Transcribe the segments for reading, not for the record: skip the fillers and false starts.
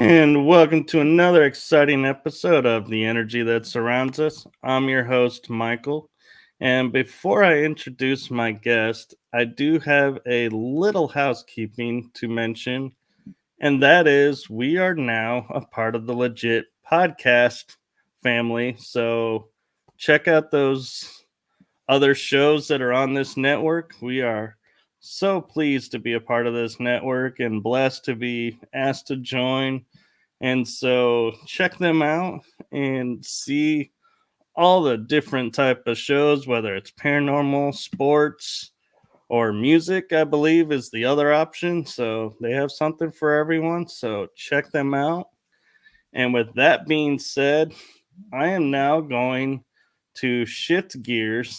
And welcome to another exciting episode of The Energy That Surrounds Us. I'm your host, Michael. And before I introduce my guest, I do have a little housekeeping to mention, and that is we are now a part of the Legit podcast family. So check out those other shows that are on this network. We are so pleased to be a part of this network and blessed to be asked to join. And so check them out and see all the different type of shows, whether it's paranormal, sports, or music, I believe is the other option. So they have something for everyone. So check them out. And with that being said, I am now going to shift gears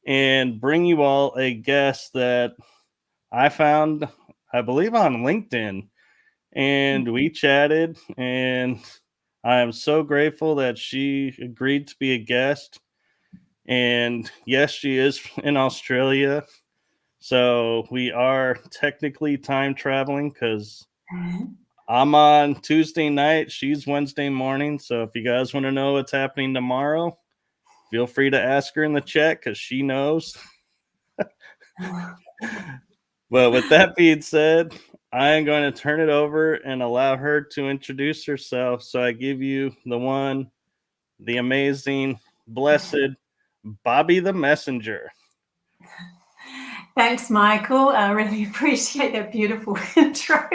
and bring you all a guest that I found, I believe, on LinkedIn. And we chatted, and I am so grateful that she agreed to be a guest. And yes, she is in Australia. So we are technically time traveling because I'm on Tuesday night. She's Wednesday morning. So if you guys want to know what's happening tomorrow, feel free to ask her in the chat because she knows. But with that being said, I am going to turn it over and allow her to introduce herself. So I give you the one, the amazing, blessed Bobbie the Messenger. Thanks, Michael. I really appreciate that beautiful intro.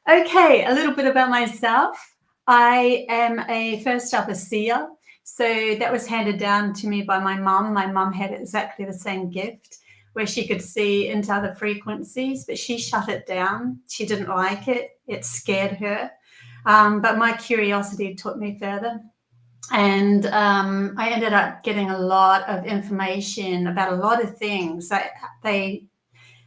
Okay, a little bit about myself. I am a seer. So that was handed down to me by my mum. My mum had exactly the same gift where she could see into other frequencies, but she shut it down. She didn't like it. It scared her. But my curiosity took me further. And I ended up getting a lot of information about a lot of things. They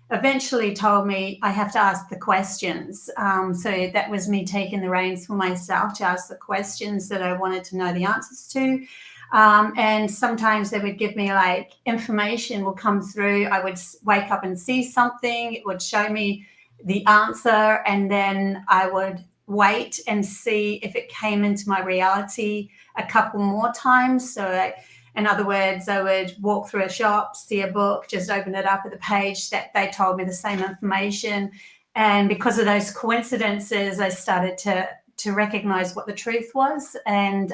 eventually told me I have to ask the questions. So that was me taking the reins for myself to ask the questions that I wanted to know the answers to. And sometimes they would give me like information will come through. I would wake up and see something. It would show me the answer, and then I would wait and see if it came into my reality a couple more times. So in other words, I would walk through a shop, see a book, just open it up at the page that they told me the same information. And because of those coincidences, I started to recognize what the truth was. And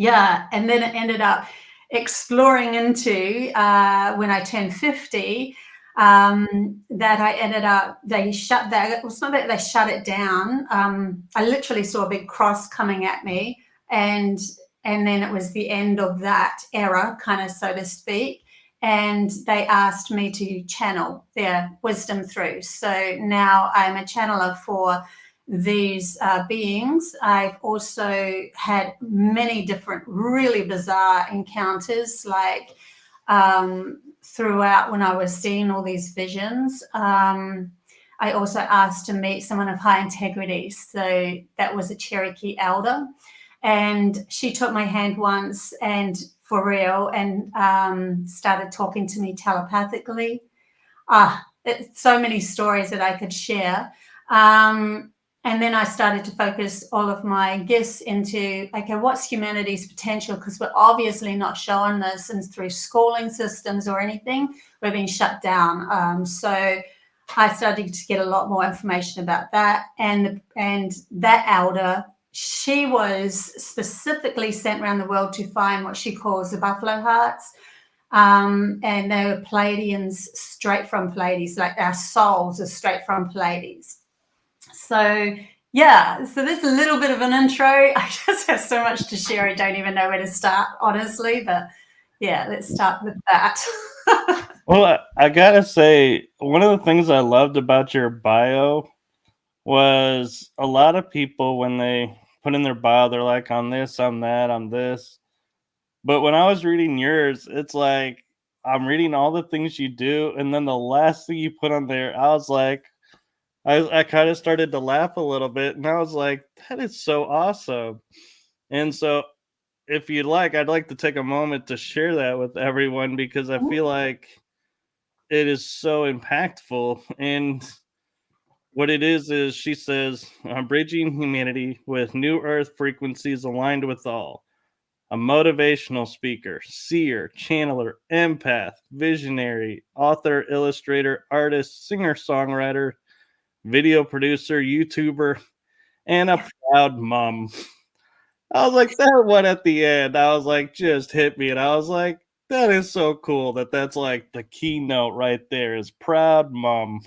and then it ended up exploring into when I turned 50, that I ended up, they shut that, it was not that they shut it down. I literally saw a big cross coming at me, and then it was the end of that era, kind of, so to speak. And they asked me to channel their wisdom through. So now I'm a channeler for these beings. I've also had many different really bizarre encounters, like throughout when I was seeing all these visions. I also asked to meet someone of high integrity. So that was a Cherokee Elder. And she took my hand once, and for real, and started talking to me telepathically. So many stories that I could share. And then I started to focus all of my gifts into, okay, what's humanity's potential? Because we're obviously not showing this and through schooling systems or anything. We're being shut down. So I started to get a lot more information about that. And that elder, she was specifically sent around the world to find what she calls the buffalo hearts. And they were Pleiadians, straight from Pleiades, like our souls are straight from Pleiades. So so there's a little bit of an intro. I just have so much to share. I don't even know where to start, honestly, but yeah, let's start with that. Well, I gotta say, one of the things I loved about your bio was a lot of people, when they put in their bio, they're like, I'm this, I'm that, I'm this. But when I was reading yours, it's like I'm reading all the things you do, and then the last thing you put on there, I was like, I kind of started to laugh a little bit, and I was like, that is so awesome. And so, if you'd like, I'd like to take a moment to share that with everyone because I feel like it is so impactful. And What it is she says, bridging humanity with new earth frequencies aligned with all. A motivational speaker, seer, channeler, empath, visionary, author, illustrator, artist, singer-songwriter, video producer, YouTuber, and a proud mom. I was like, that one at the end, I was like, just hit me. And I was like, that is so cool that's like the keynote right there is proud mom.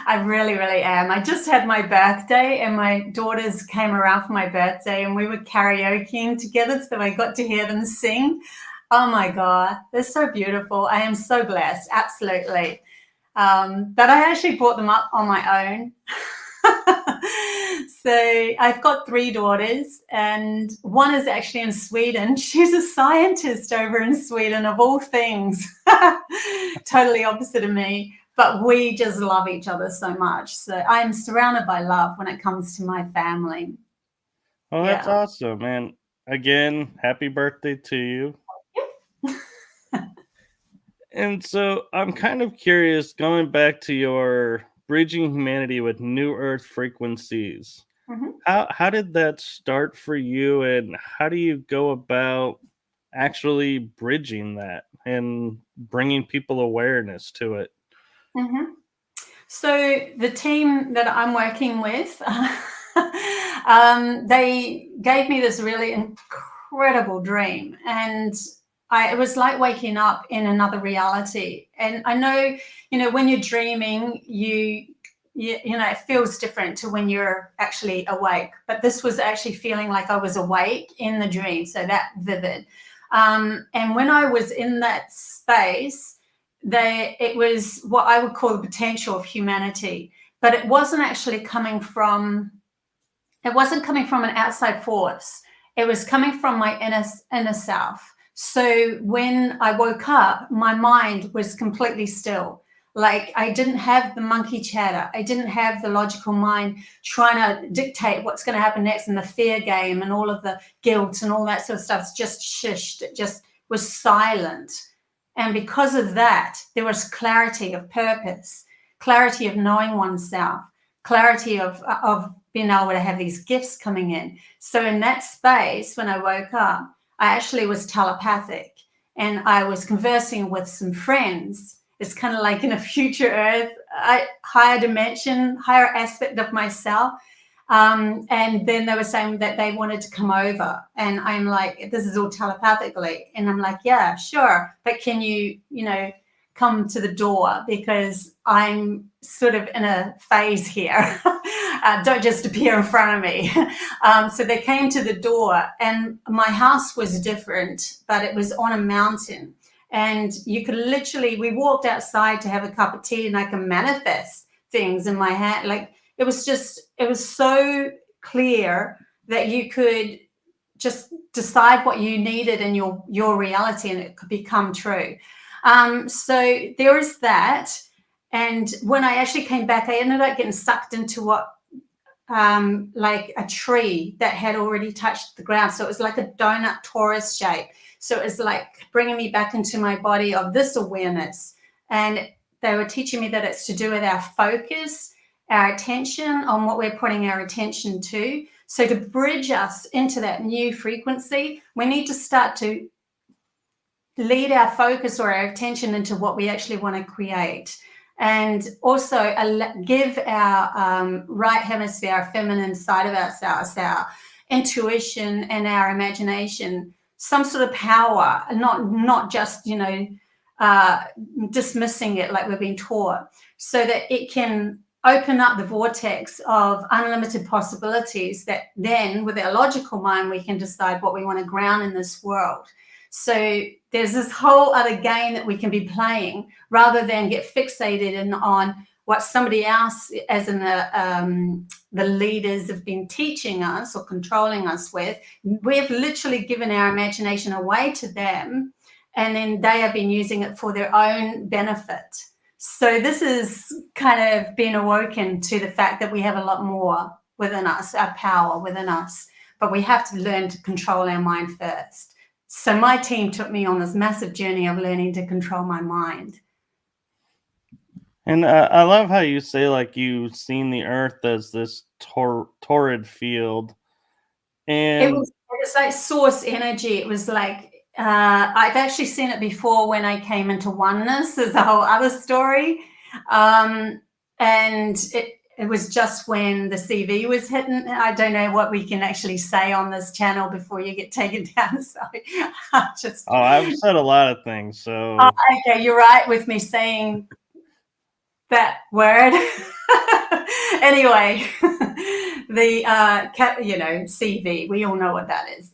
I really, really am. I just had my birthday and my daughters came around for my birthday and we were karaokeing together. So I got to hear them sing. Oh my God, they're so beautiful. I am so blessed. Absolutely. But I actually brought them up on my own. So I've got 3 daughters and one is actually in Sweden. She's a scientist over in Sweden, of all things. Totally opposite of me. But we just love each other so much. So I'm surrounded by love when it comes to my family. Oh, that's Yeah. awesome, man. Again, happy birthday to you. And so I'm kind of curious, going back to your bridging humanity with new earth frequencies. Mhm. How did that start for you, and how do you go about actually bridging that and bringing people awareness to it? Mhm. So the team that I'm working with, they gave me this really incredible dream, and it was like waking up in another reality. And I know, when you're dreaming, it feels different to when you're actually awake. But this was actually feeling like I was awake in the dream, so that vivid. And when I was in that space, it was what I would call the potential of humanity, but it wasn't actually coming from an outside force. It was coming from my inner self. So when I woke up, my mind was completely still. Like, I didn't have the monkey chatter. I didn't have the logical mind trying to dictate what's going to happen next, and the fear game and all of the guilt and all that sort of stuff just shushed. It just was silent. And because of that, there was clarity of purpose, clarity of knowing oneself, clarity of being able to have these gifts coming in. So in that space, when I woke up, I actually was telepathic and I was conversing with some friends. It's kind of like in a future earth, higher dimension, higher aspect of myself. And then they were saying that they wanted to come over, and I'm like, this is all telepathically, and I'm like, yeah, sure, but can you come to the door, because I'm sort of in a phase here. Don't just appear in front of me. So they came to the door, and my house was different, but it was on a mountain, and you could literally, we walked outside to have a cup of tea, and I can manifest things in my hand. Like, it was so clear that you could just decide what you needed in your reality, and it could become true. So there is that. And when I actually came back, I ended up getting sucked into what, like a tree that had already touched the ground. So it was like a donut torus shape. So it was like bringing me back into my body of this awareness. And they were teaching me that it's to do with our focus, our attention on what we're putting our attention to. So to bridge us into that new frequency, we need to start to lead our focus or our attention into what we actually want to create. And also give our right hemisphere, our feminine side of ourselves, our intuition and our imagination, some sort of power, not just, dismissing it like we're being taught, so that it can open up the vortex of unlimited possibilities, that then with our logical mind, we can decide what we want to ground in this world. So there's this whole other game that we can be playing, rather than get fixated on what somebody else, as in the leaders, have been teaching us or controlling us with. We've literally given our imagination away to them, and then they have been using it for their own benefit. So this is kind of being awoken to the fact that we have a lot more within us, our power within us, but we have to learn to control our mind first. So my team took me on this massive journey of learning to control my mind. And I love how you say like you've seen the Earth as this torrid field, and It was like source energy. It was like I've actually seen it before when I came into oneness. There's a whole other story. And it was just when the CV was hitting. I don't know what we can actually say on this channel before you get taken down. So I just oh, I've said a lot of things. oh, So okay, you're right with me saying that word. Anyway, the CV, we all know what that is.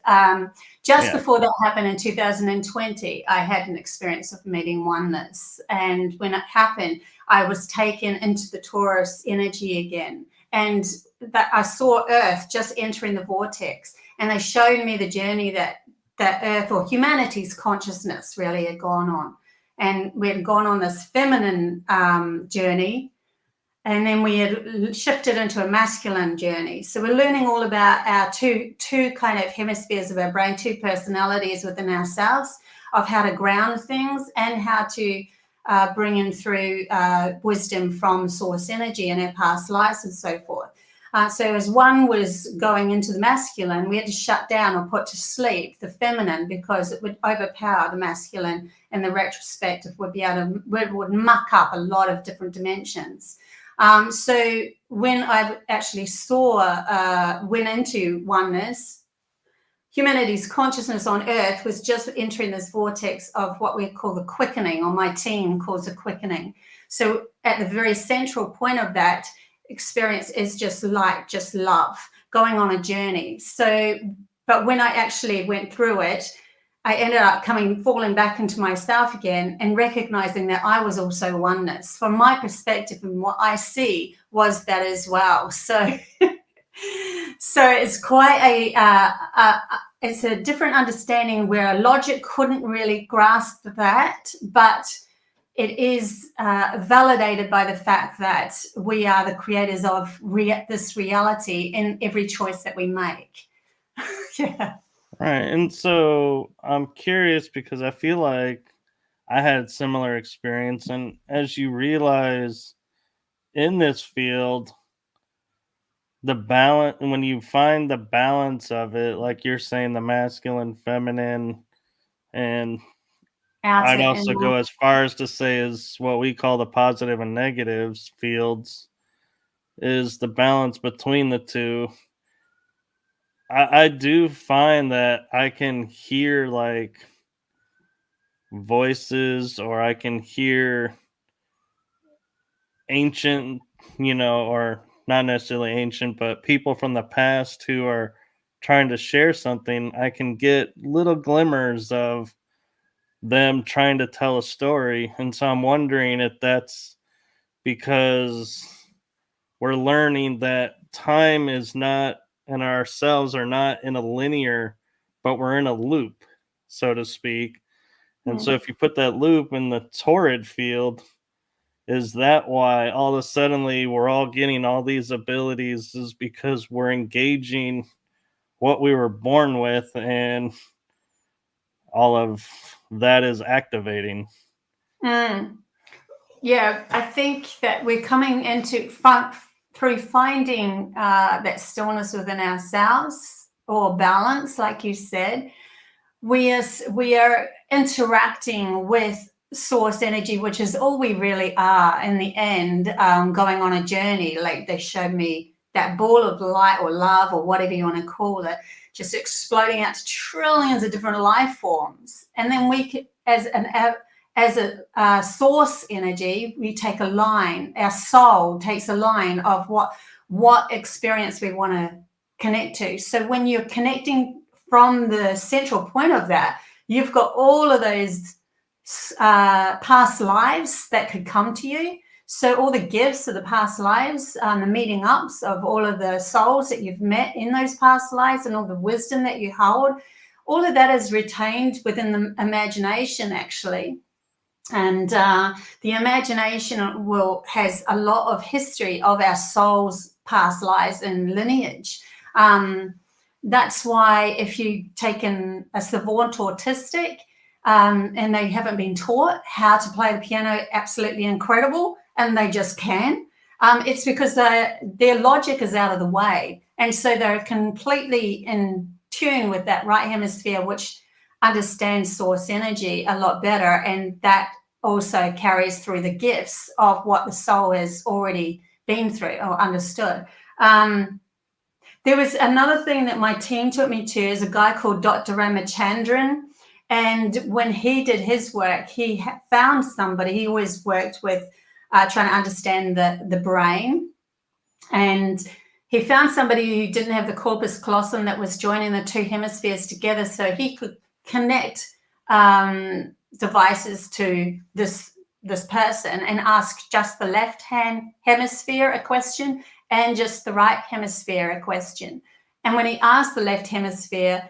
Just yeah, before that happened in 2020, I had an experience of meeting oneness, and when it happened, I was taken into the Taurus energy again, and that I saw Earth just entering the vortex, and they showed me the journey that Earth or humanity's consciousness really had gone on. And we had gone on this feminine journey, and then we had shifted into a masculine journey. So we're learning all about our two kind of hemispheres of our brain, two personalities within ourselves, of how to ground things and how to bring in through wisdom from source energy and our past lives and so forth. So as one was going into the masculine, we had to shut down or put to sleep the feminine, because it would overpower the masculine, and the retrospective would be able to, would muck up a lot of different dimensions. So when I actually went into oneness, humanity's consciousness on Earth was just entering this vortex of what we call the quickening, or my team calls the quickening. So at the very central point of that experience is just light, just love, going on a journey. So, but when I actually went through it, I ended up falling back into myself again and recognizing that I was also oneness. From my perspective, and what I see was that as well. So, so it's quite it's a different understanding where logic couldn't really grasp that, but it is validated by the fact that we are the creators of this reality in every choice that we make. Yeah. right. And so I'm curious because I feel like I had similar experience, and as you realize in this field, the balance, when you find the balance of it, like you're saying, the masculine, feminine, and Outer I'd and also go as far as to say is what we call the positive and negatives fields, is the balance between the two. I do find that I can hear like voices, or I can hear ancient, or not necessarily ancient, but people from the past who are trying to share something. I can get little glimmers of them trying to tell a story. And so I'm wondering if that's because we're learning that time is not, and ourselves are not in a linear, but we're in a loop, so to speak. And so if you put that loop in the torrid field, is that why all of a suddenly we're all getting all these abilities, is because we're engaging what we were born with, and all of that is activating. Mm. Yeah, I think that we're coming into through finding that stillness within ourselves, or balance, like you said. We are interacting with source energy, which is all we really are in the end, going on a journey. Like they showed me that ball of light or love or whatever you want to call it, just exploding out to trillions of different life forms. And then we could, as a source energy, we take a line, our soul takes a line of what experience we want to connect to. So when you're connecting from the central point of that, you've got all of those past lives that could come to you. So all the gifts of the past lives, the meeting ups of all of the souls that you've met in those past lives, and all the wisdom that you hold, all of that is retained within the imagination, actually. And the imagination has a lot of history of our soul's past lives and lineage. That's why if you've taken a savant autistic and they haven't been taught how to play the piano absolutely incredible, and they just can. It's because their logic is out of the way. And so they're completely in tune with that right hemisphere, which understands source energy a lot better. And that also carries through the gifts of what the soul has already been through or understood. There was another thing that my team took me to is a guy called Dr. Ramachandran. And when he did his work, he found somebody. He always worked with trying to understand the brain. And he found somebody who didn't have the corpus callosum that was joining the two hemispheres together, so he could connect devices to this person and ask just the left-hand hemisphere a question and just the right hemisphere a question. And when he asked the left hemisphere,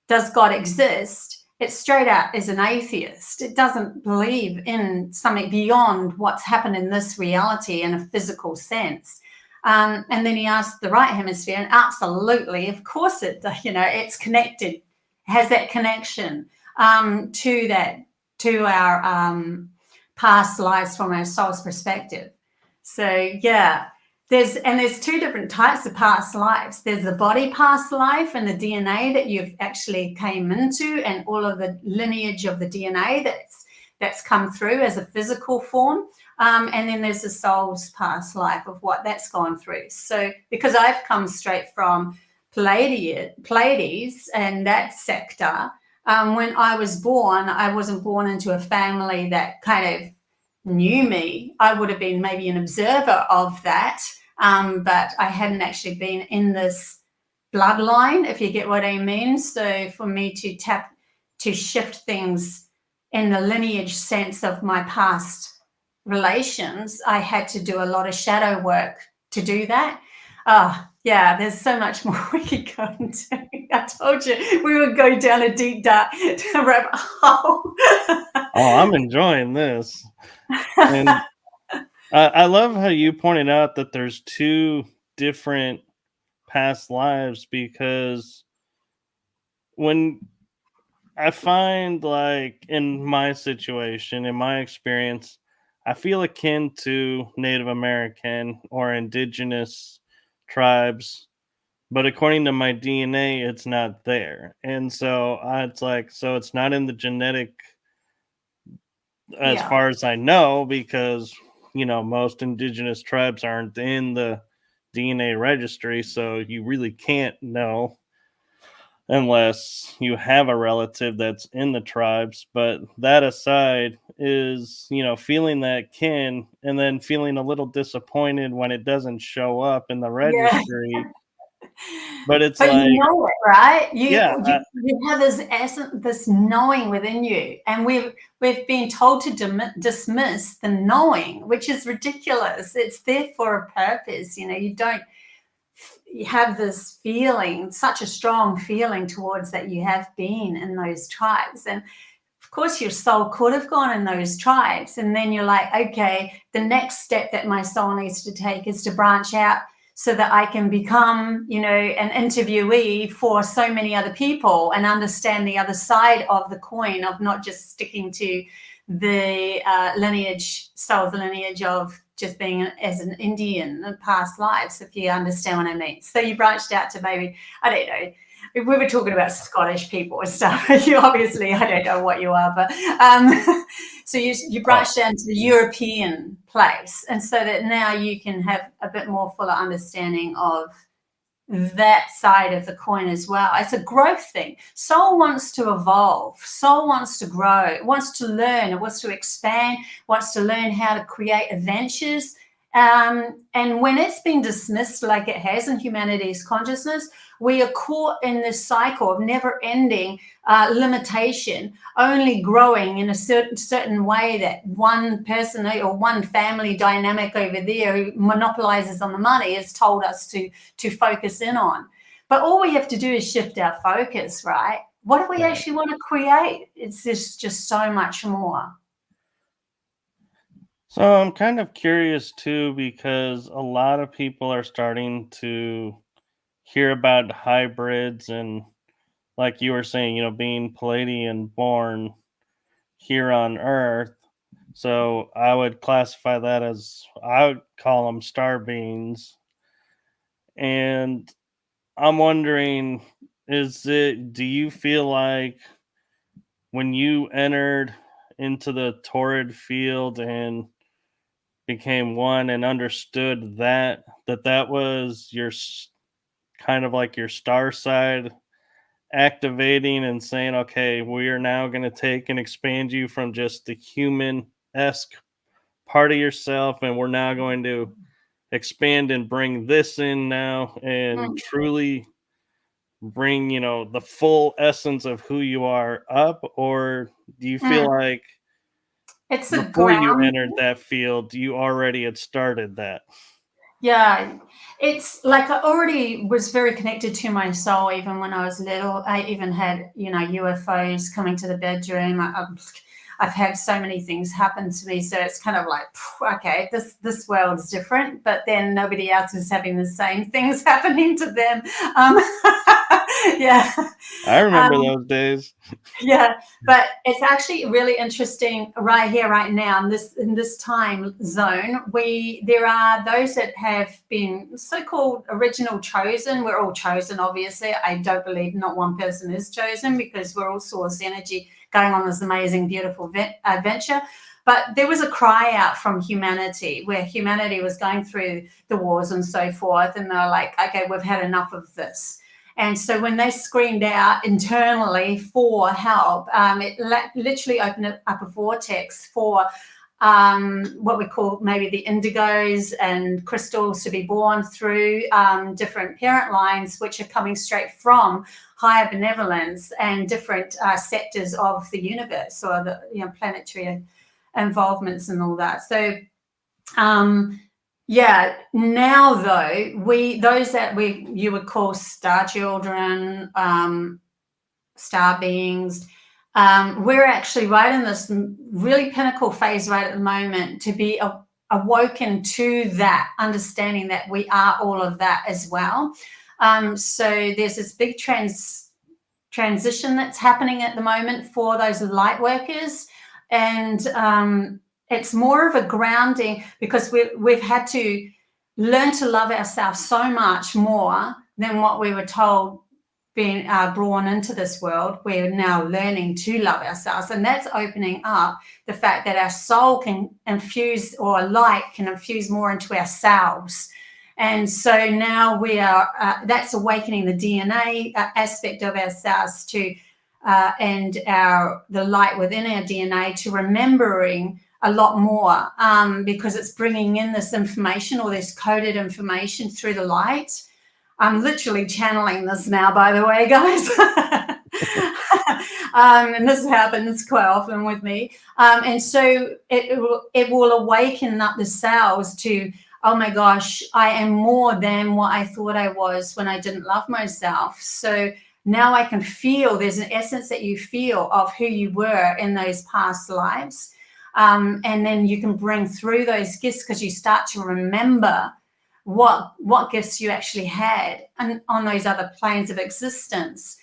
does God exist? It straight out is an atheist. It doesn't believe in something beyond what's happened in this reality in a physical sense. And then he asked the right hemisphere, and absolutely, of course, it's connected, has that connection to our past lives from our soul's perspective. So yeah, there's two different types of past lives. There's the body past life and the DNA that you've actually came into, and all of the lineage of the DNA that's come through as a physical form. And then there's the soul's past life of what that's gone through. So because I've come straight from Pleiades and that sector, when I was born, I wasn't born into a family that kind of knew me. I would have been maybe an observer of that, but I hadn't actually been in this bloodline, if you get what I mean. So for me to shift things in the lineage sense of my past relations, I had to do a lot of shadow work to do that. Yeah, there's so much more we could go into. I told you we would go down a deep dark rabbit hole. I'm enjoying this. And I love how you pointed out that there's two different past lives, because when I find, like, in my situation, in my experience, I feel akin to Native American or indigenous tribes, but according to my DNA, it's not there. And so it's like, so it's not in the genetic as Yeah. far as I know, because, most indigenous tribes aren't in the DNA registry. So you really can't know unless you have a relative that's in the tribes. But that aside is, feeling that kin and then feeling a little disappointed when it doesn't show up in the Yeah. registry. But it's But like, you know it, right? You have this essence, this knowing within you, and we've been told to dismiss the knowing, which is ridiculous. It's there for a purpose. You don't have this feeling, such a strong feeling towards that you have been in those tribes. And of course, your soul could have gone in those tribes. And then you're like, okay, the next step that my soul needs to take is to branch out so that I can become, an interviewee for so many other people and understand the other side of the coin of not just sticking to the soul's lineage of just being as an Indian in past lives, if you understand what I mean. So you branched out to maybe, I don't know, we were talking about Scottish people and stuff. You obviously, I don't know what you are, but so you branched down to the European place, and so that now you can have a bit more fuller understanding of that side of the coin as well. It's a growth thing. Soul wants to evolve. Soul wants to grow. It wants to learn. It wants to expand. Wants to learn how to create adventures. And when it's been dismissed like it has in humanity's consciousness, we are caught in this cycle of never-ending limitation, only growing in a certain way that one person or one family dynamic over there who monopolizes on the money has told us to focus in on. But all we have to do is shift our focus, right? What do we actually want to create? It's just so much more. So I'm kind of curious too, because a lot of people are starting to hear about hybrids, and like you were saying, being Pleiadian born here on Earth. So I would classify that as, I would call them star beings. And I'm wondering, do you feel like when you entered into the torrid field and became one and understood that was your kind of like your star side activating and saying, okay, we are now going to take and expand you from just the human-esque part of yourself, and we're now going to expand and bring this in now and truly bring, the full essence of who you are up? Or do you feel like It's a before you ground. entered that field, you already had started that? Yeah, it's like I already was very connected to my soul even when I was little. I even had, UFOs coming to the bedroom. I've had so many things happen to me, so it's kind of like, okay, this world's different, but then nobody else is having the same things happening to them. Yeah. I remember those days. Yeah, but it's actually really interesting right here, right now, in this time zone. There are those that have been so-called original chosen. We're all chosen, obviously. I don't believe not one person is chosen, because we're all source energy going on this amazing, beautiful adventure. But there was a cry out from humanity, where humanity was going through the wars and so forth, and they're like, okay, we've had enough of this. And so when they screamed out internally for help, it literally opened up a vortex for what we call maybe the indigos and crystals to be born through different parent lines, which are coming straight from higher benevolence and different sectors of the universe, or the planetary involvements and all that. So yeah, now though, those that you would call star children, star beings, we're actually right in this really pinnacle phase right at the moment to be awoken to that understanding that we are all of that as well. So there's this big transition that's happening at the moment for those light workers, and it's more of a grounding, because we've had to learn to love ourselves so much more than what we were told being born into this world. We're now learning to love ourselves, and that's opening up the fact that our soul can infuse, or light can infuse more into ourselves. And so now we are, that's awakening the DNA aspect of ourselves to, and the light within our DNA to remembering a lot more, because it's bringing in this information, or this coded information through the light. I'm literally channeling this now, by the way, guys. And this happens quite often with me. And so it will awaken up the cells to, oh my gosh, I am more than what I thought I was when I didn't love myself. So now I can feel, there's an essence that you feel of who you were in those past lives. And then you can bring through those gifts, because you start to remember what gifts you actually had on those other planes of existence.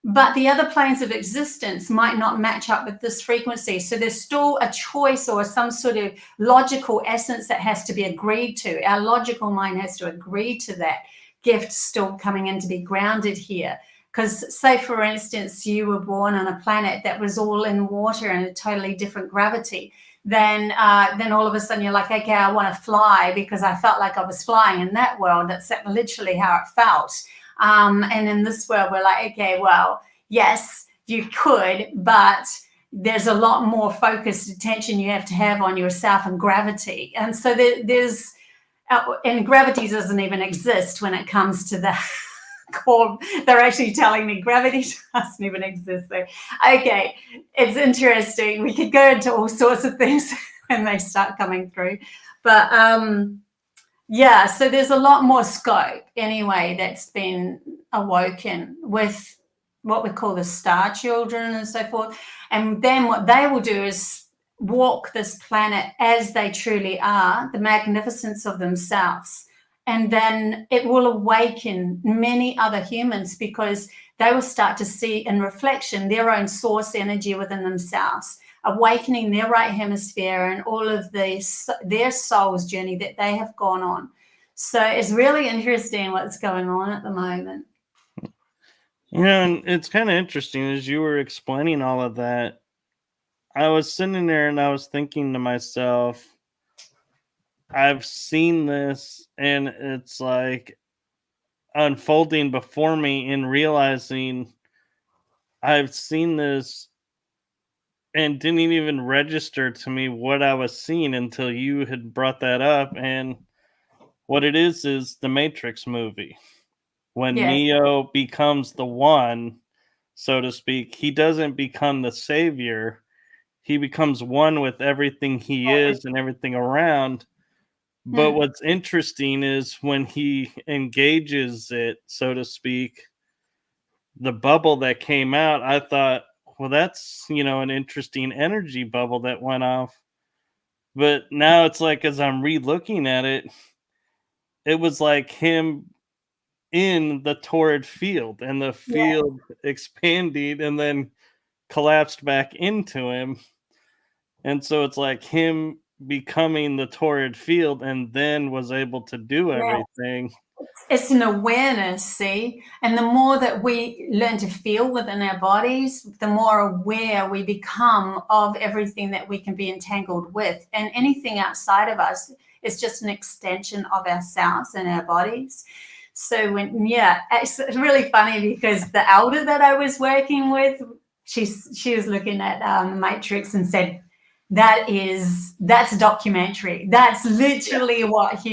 But the other planes of existence might not match up with this frequency. So there's still a choice, or some sort of logical essence that has to be agreed to. Our logical mind has to agree to that gift still coming in to be grounded here. Because say, for instance, you were born on a planet that was all in water and a totally different gravity, then all of a sudden you're like, okay, I want to fly, because I felt like I was flying in that world. That's literally how it felt. And in this world, we're like, okay, well, yes, you could, but there's a lot more focused attention you have to have on yourself and gravity. And so there's, and gravity doesn't even exist when it comes to that. They're actually telling me gravity doesn't even exist there. Okay, it's interesting. We could go into all sorts of things when they start coming through. But yeah, so there's a lot more scope anyway that's been awoken with what we call the star children and so forth. And then what they will do is walk this planet as they truly are, the magnificence of themselves. And then it will awaken many other humans, because they will start to see in reflection their own source energy within themselves awakening their right hemisphere and all of their soul's journey that they have gone on. So it's really interesting what's going on at the moment. And it's kind of interesting as you were explaining all of that. I was sitting there and I was thinking to myself, I've seen this and it's like unfolding before me and realizing I've seen this and didn't even register to me what I was seeing until you had brought that up. And what it is the Matrix movie. When Yes. Neo becomes the one, so to speak, he doesn't become the savior. He becomes one with everything he is and everything around. But what's interesting is when he engages it, so to speak, the bubble that came out, I thought, well, that's, an interesting energy bubble that went off. But now it's like, as I'm re-looking at it, it was like him in the torrid field and the Yeah. field expanding and then collapsed back into him. And so it's like him becoming the torrid field and then was able to do Yeah. everything. It's an awareness, see? And the more that we learn to feel within our bodies, the more aware we become of everything that we can be entangled with. And anything outside of us is just an extension of ourselves and our bodies. So it's really funny because the elder that I was working with, she was looking at the Matrix and said, that's a documentary. That's literally what,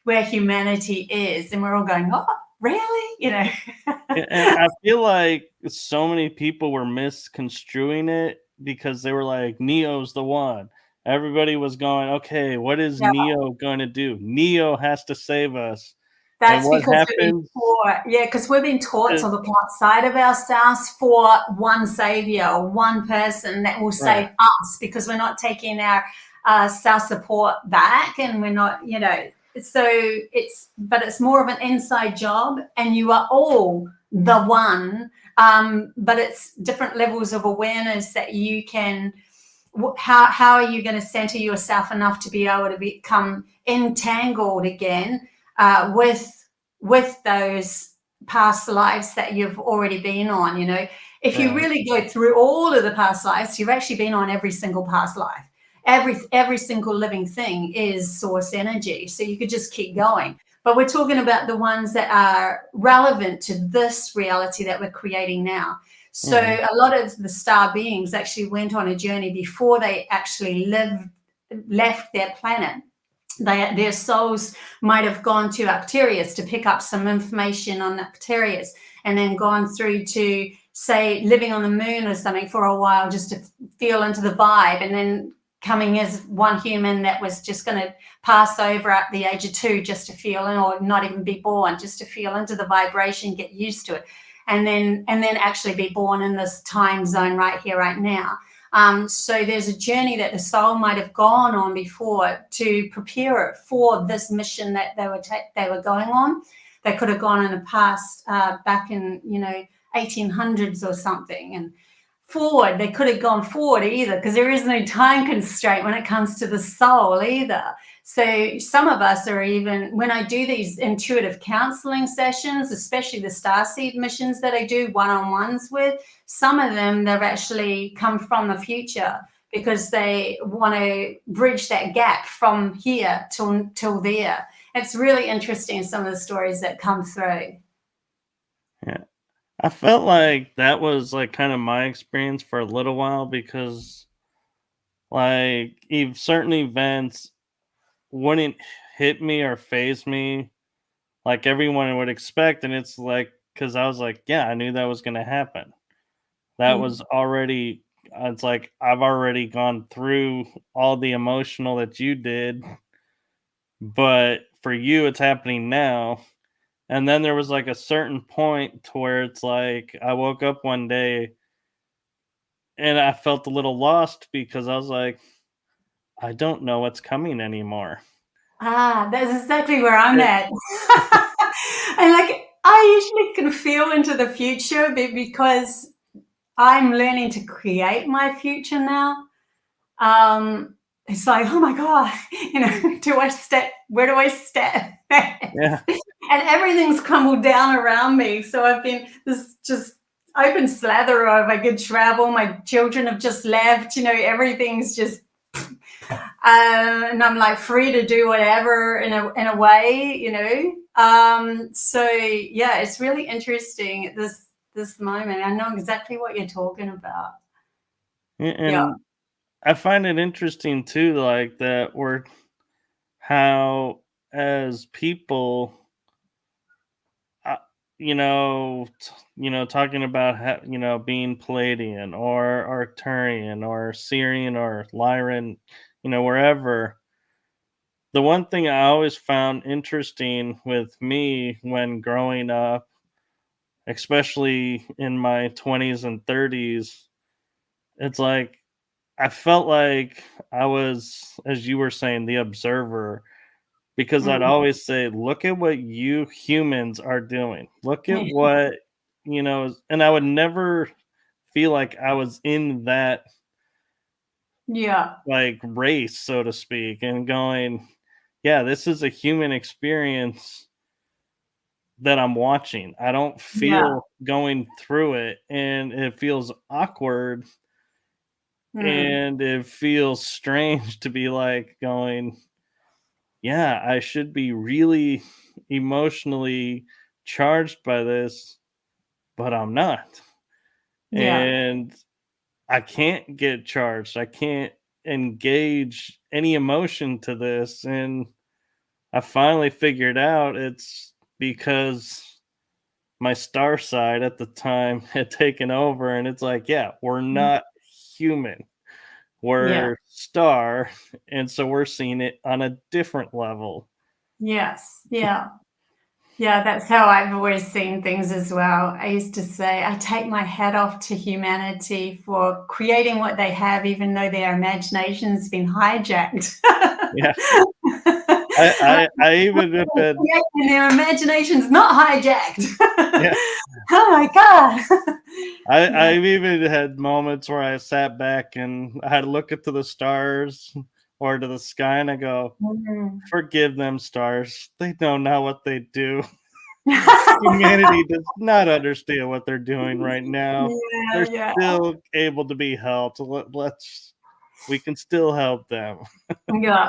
where humanity is. And we're all going, oh, really? And I feel like so many people were misconstruing it because they were like, Neo's the one. Everybody was going, okay, what is Yeah. Neo going to do? Neo has to save us. And That's what because we've been happens? taught, because we've been taught to is- look outside of ourselves for one savior or one person that will save Right. us, because we're not taking our self-support back, and we're not, but it's more of an inside job, and you are all the one, but it's different levels of awareness that you can. How are you going to center yourself enough to be able to become entangled again with those past lives that you've already been on? If you really go through all of the past lives, you've actually been on every single past life. Every single living thing is source energy, so you could just keep going. But we're talking about the ones that are relevant to this reality that we're creating now. So a lot of the star beings actually went on a journey before they actually left their planet. Their souls might have gone to Arcturians to pick up some information on Arcturians, and then gone through to, say, living on the moon or something for a while just to feel into the vibe, and then coming as one human that was just going to pass over at the age of 2 just to feel in, or not even be born, just to feel into the vibration, get used to it, and then actually be born in this time zone right here, right now. So there's a journey that the soul might have gone on before to prepare it for this mission that they were going on. They could have gone in the past, back in 1800s or something, and forward. They could have gone forward either, because there is no time constraint when it comes to the soul either. So some of us are, even when I do these intuitive counseling sessions, especially the starseed missions that I do one-on-ones with, some of them, they've actually come from the future because they want to bridge that gap from here till there. It's really interesting, some of the stories that come through. Yeah. I felt like that was like kind of my experience for a little while because like certain events wouldn't hit me or phase me like everyone would expect. And it's like, because I was like, yeah, I knew that was going to happen. That was already, it's like, I've already gone through all the emotional that you did, but for you, it's happening now. And then there was like a certain point to where it's like, I woke up one day and I felt a little lost because I was like, I don't know what's coming anymore. That's exactly where I'm It, at. And like, I usually can feel into the future because I'm learning to create my future now. It's like, oh my God, where do I step? Yeah. And everything's crumbled down around me. So I've been this just open slather of I could travel. My children have just left, everything's just, and I'm like free to do whatever in a way, So yeah, it's really interesting at this moment. I know exactly what you're talking about. Yeah. And I find it interesting too, like that we're how as people, uh, talking about being Pleiadian or Arcturian or Syrian or Lyran, wherever. The one thing I always found interesting with me when growing up, especially in my 20s and 30s, it's like I felt like I was, as you were saying, the observer, because I'd Mm. always say, look at what you humans are doing. Look at what, and I would never feel like I was in that Yeah. like race, so to speak, and going, yeah, this is a human experience that I'm watching. I don't Yeah. feel going through it, and it feels awkward Mm. and it feels strange to be like going, yeah, I should be really emotionally charged by this, but I'm not. Yeah. And I can't get charged. I can't engage any emotion to this. And I finally figured out it's because my star side at the time had taken over. And it's like, yeah, we're not human, Yeah. we're star. And so we're seeing it on a different level. Yes. Yeah. Yeah, that's how I've always seen things as well. I used to say, I take my hat off to humanity for creating what they have, even though their imagination's been hijacked. Yeah. I even if it, And their imagination's not hijacked. yeah, Oh my God. Yeah. I've even had moments where I sat back and I had to look up to the stars or to the sky and I go, Mm. forgive them, stars. They don't know what they do. Humanity does not understand what they're doing right now. Yeah, They're yeah. still able to be helped. We can still help them. Yeah.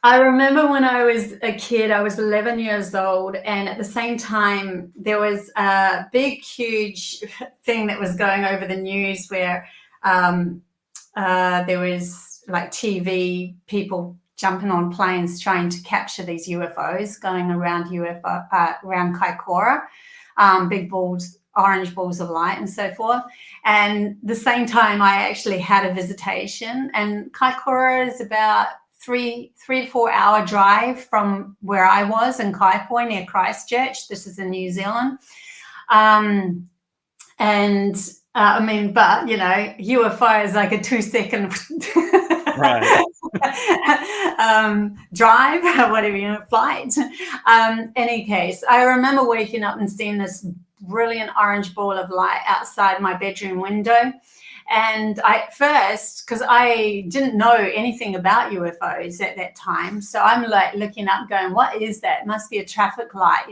I remember when I was a kid, I was 11 years old, and at the same time, there was a big, huge thing that was going over the news where um, there was like TV people jumping on planes trying to capture these UFOs going around around Kaikoura, big balls, orange balls of light, and so forth. And the same time, I actually had a visitation, and Kaikoura is about 3 to 4 hour drive from where I was in Kaipoi near Christchurch. This is in New Zealand. And I mean, but UFO is like a 2-second Right. drive, whatever, flight. Any case, I remember waking up and seeing this brilliant orange ball of light outside my bedroom window. And at first, because I didn't know anything about UFOs at that time, so I'm like looking up going, what is that? It must be a traffic light,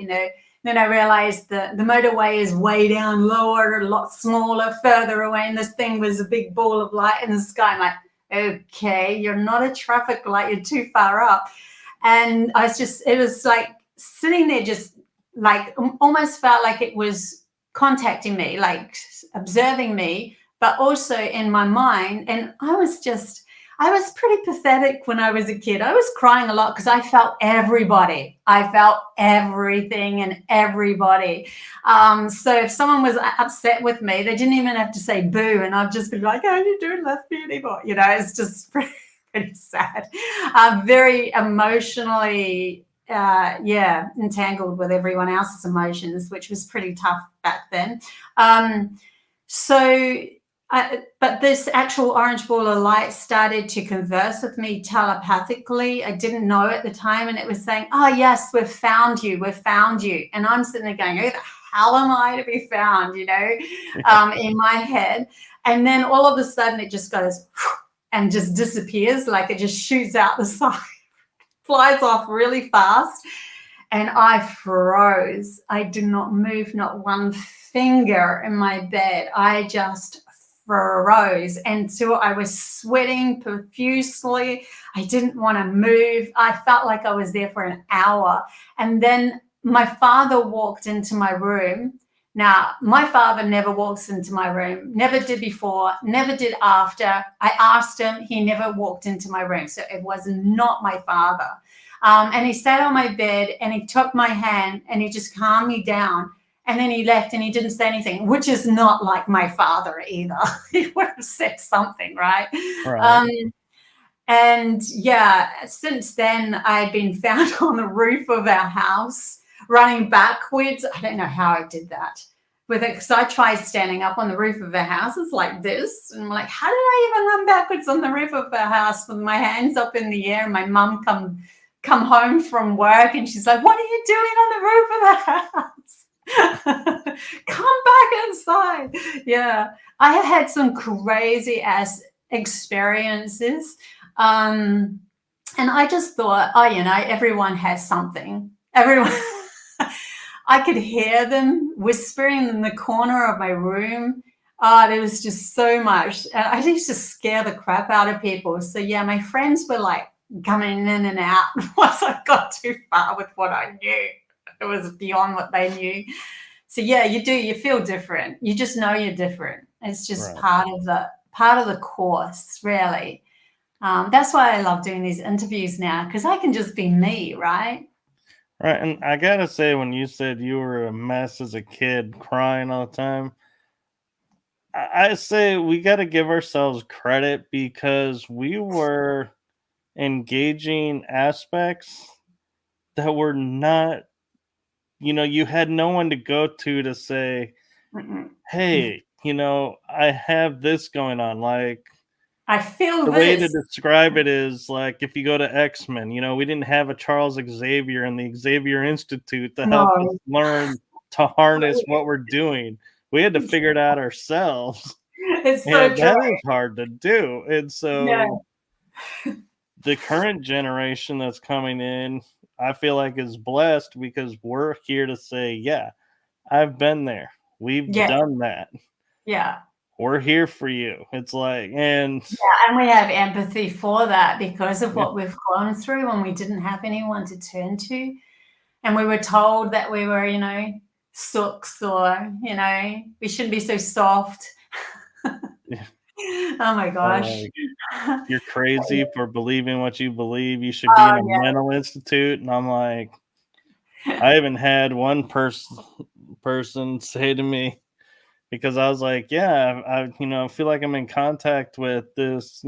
Then I realized the motorway is way down lower, a lot smaller, further away, and this thing was a big ball of light in the sky. I'm like, okay, you're not a traffic light, you're too far up. And it was like sitting there just like almost felt like it was contacting me, like observing me, but also in my mind. And I was pretty pathetic when I was a kid. I was crying a lot because I felt everybody. I felt everything and everybody. So if someone was upset with me, they didn't even have to say boo. And I'd just be like, oh, you don't love me anymore. It's just pretty sad. Very emotionally, entangled with everyone else's emotions, which was pretty tough back then. So But this actual orange ball of light started to converse with me telepathically. I didn't know at the time, and it was saying, "Oh yes, we've found you. We've found you." And I'm sitting there going, "Who the hell am I to be found?" In my head. And then all of a sudden, it just goes and just disappears, like it just shoots out the side, flies off really fast. And I froze. I did not move, not one finger in my bed. I just froze. And so I was sweating profusely. I didn't want to move. I felt like I was there for an hour. And then my father walked into my room. Now, my father never walks into my room, never did before, never did after. I asked him, he never walked into my room. So it was not my father. And he sat on my bed and he took my hand and he just calmed me down. And then he left and he didn't say anything, which is not like my father either. He would have said something, right? And yeah, since then, I've been found on the roof of our house running backwards. I don't know how I did that. Because I tried standing up on the roof of our house. It's like this. And I'm like, how did I even run backwards on the roof of our house with my hands up in the air? And my mum come home from work and she's like, what are you doing on the roof of the house? Come back inside. Yeah, I have had some crazy ass experiences. And I just thought, everyone has something. Everyone. I could hear them whispering in the corner of my room. There was just so much. I used to scare the crap out of people. So yeah, my friends were like coming in and out once I got too far with what I knew. It was beyond what they knew. So yeah, you feel different. You just know you're different. It's just part of the course, really. That's why I love doing these interviews now, because I can just be me, right? Right, and I gotta say, when you said you were a mess as a kid, crying all the time, I say we gotta give ourselves credit because we were engaging aspects that were not, you had no one to go to say, hey, I have this going on. Like, I feel the way to this. describe it is like if you go to X-Men, we didn't have a Charles Xavier and the Xavier Institute to help us learn to harness what we're doing. We had to figure it out ourselves. It's so And true. that is hard to do. And so Yeah. the current generation that's coming in, I feel like is blessed because we're here to say, yeah, I've been there. We've done that. Yeah. We're here for you. It's like, and we have empathy for that because of what we've gone through when we didn't have anyone to turn to. And we were told that we were, sooks or, we shouldn't be so soft. Oh my gosh. You're crazy for believing what you believe. You should be in a mental institute. And I'm like, I even had one person say to me, because I was like, yeah, I feel like I'm in contact with this,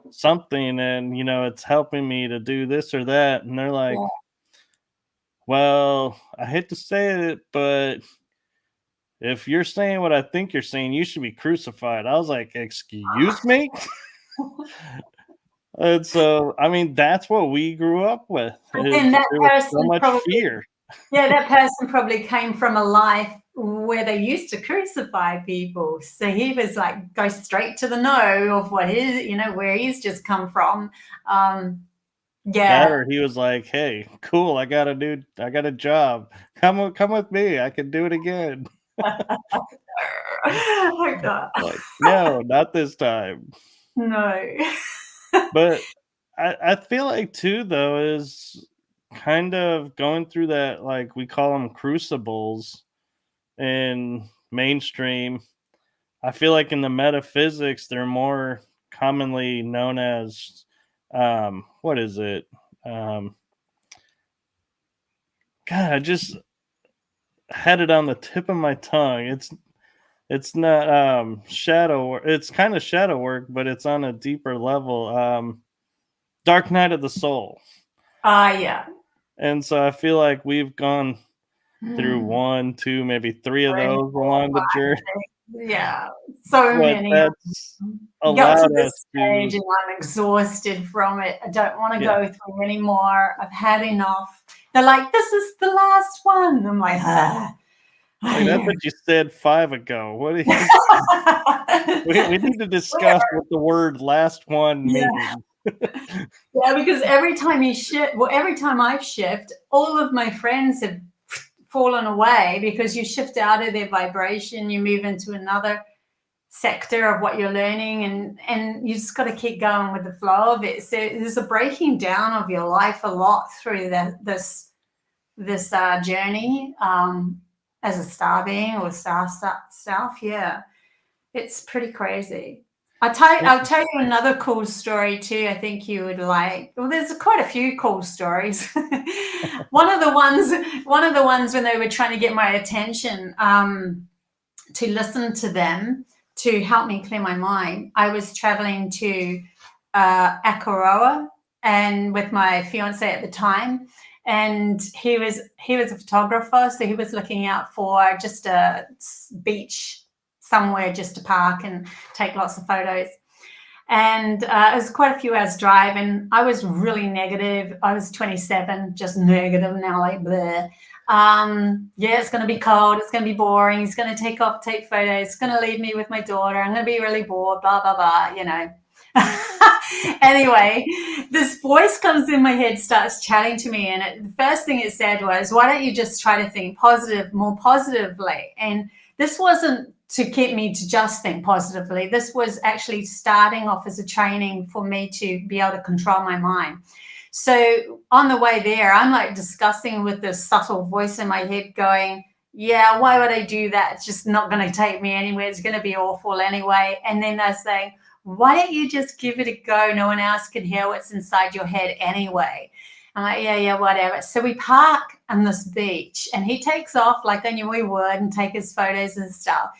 something, and it's helping me to do this or that. And they're like, well, I hate to say it, but if you're saying what I think you're saying, you should be crucified. I was like, excuse me? And so, I mean, that's what we grew up with. And that There was person so much fear. Yeah, that person probably came from a life where they used to crucify people. So he was like, go straight to the know of what is, where he's just come from. That, or he was like, hey, cool, I got a job. Come with me. I can do it again. Oh, God. Like, no, not this time. No. But I feel like too, though, is kind of going through that, like we call them crucibles in mainstream. I feel like in the metaphysics, they're more commonly known as what is it? God, I just had it on the tip of my tongue. It's not shadow work. It's kind of shadow work, but it's on a deeper level. Dark night of the soul. Yeah. And so I feel like we've gone through 1, 2, maybe 3 of those along the journey. Yeah, so But many. that's Got to allowed us this to, stage and I'm exhausted from it. I don't want to yeah. go through anymore. I've had enough. They're like, this is the last one. I'm like, Like, that's yeah. what you said 5 ago. What do you we need to discuss Whatever. what the word "last one" Yeah. means. Yeah, because every time you shift, well, every time I've shifted, all of my friends have fallen away because you shift out of their vibration, you move into another sector of what you're learning, and you just got to keep going with the flow of it. So there's a breaking down of your life a lot through this journey as a star being or star self. Yeah, it's pretty crazy. I'll tell you another cool story too. I think you would like. Well, there's quite a few cool stories. one of the ones when they were trying to get my attention, to listen to them to help me clear my mind. I was traveling to Akaroa and with my fiance at the time, and he was a photographer, so he was looking out for just a beach somewhere just to park and take lots of photos. And it was quite a few hours drive, and I was really negative. I was 27, just negative now, like bleh. Yeah, it's going to be cold. It's going to be boring. He's going to take photos. It's going to leave me with my daughter. I'm going to be really bored, blah, blah, blah, you know. Anyway, this voice comes in my head, starts chatting to me. And the first thing it said was, why don't you just try to think more positively? And this wasn't to keep me to just think positively. This was actually starting off as a training for me to be able to control my mind. So on the way there, I'm like discussing with this subtle voice in my head going, yeah, why would I do that? It's just not going to take me anywhere. It's going to be awful anyway. And then they're saying, why don't you just give it a go? No one else can hear what's inside your head anyway. I'm like, yeah, whatever. So we park on this beach and he takes off like I knew he would and take his photos and stuff.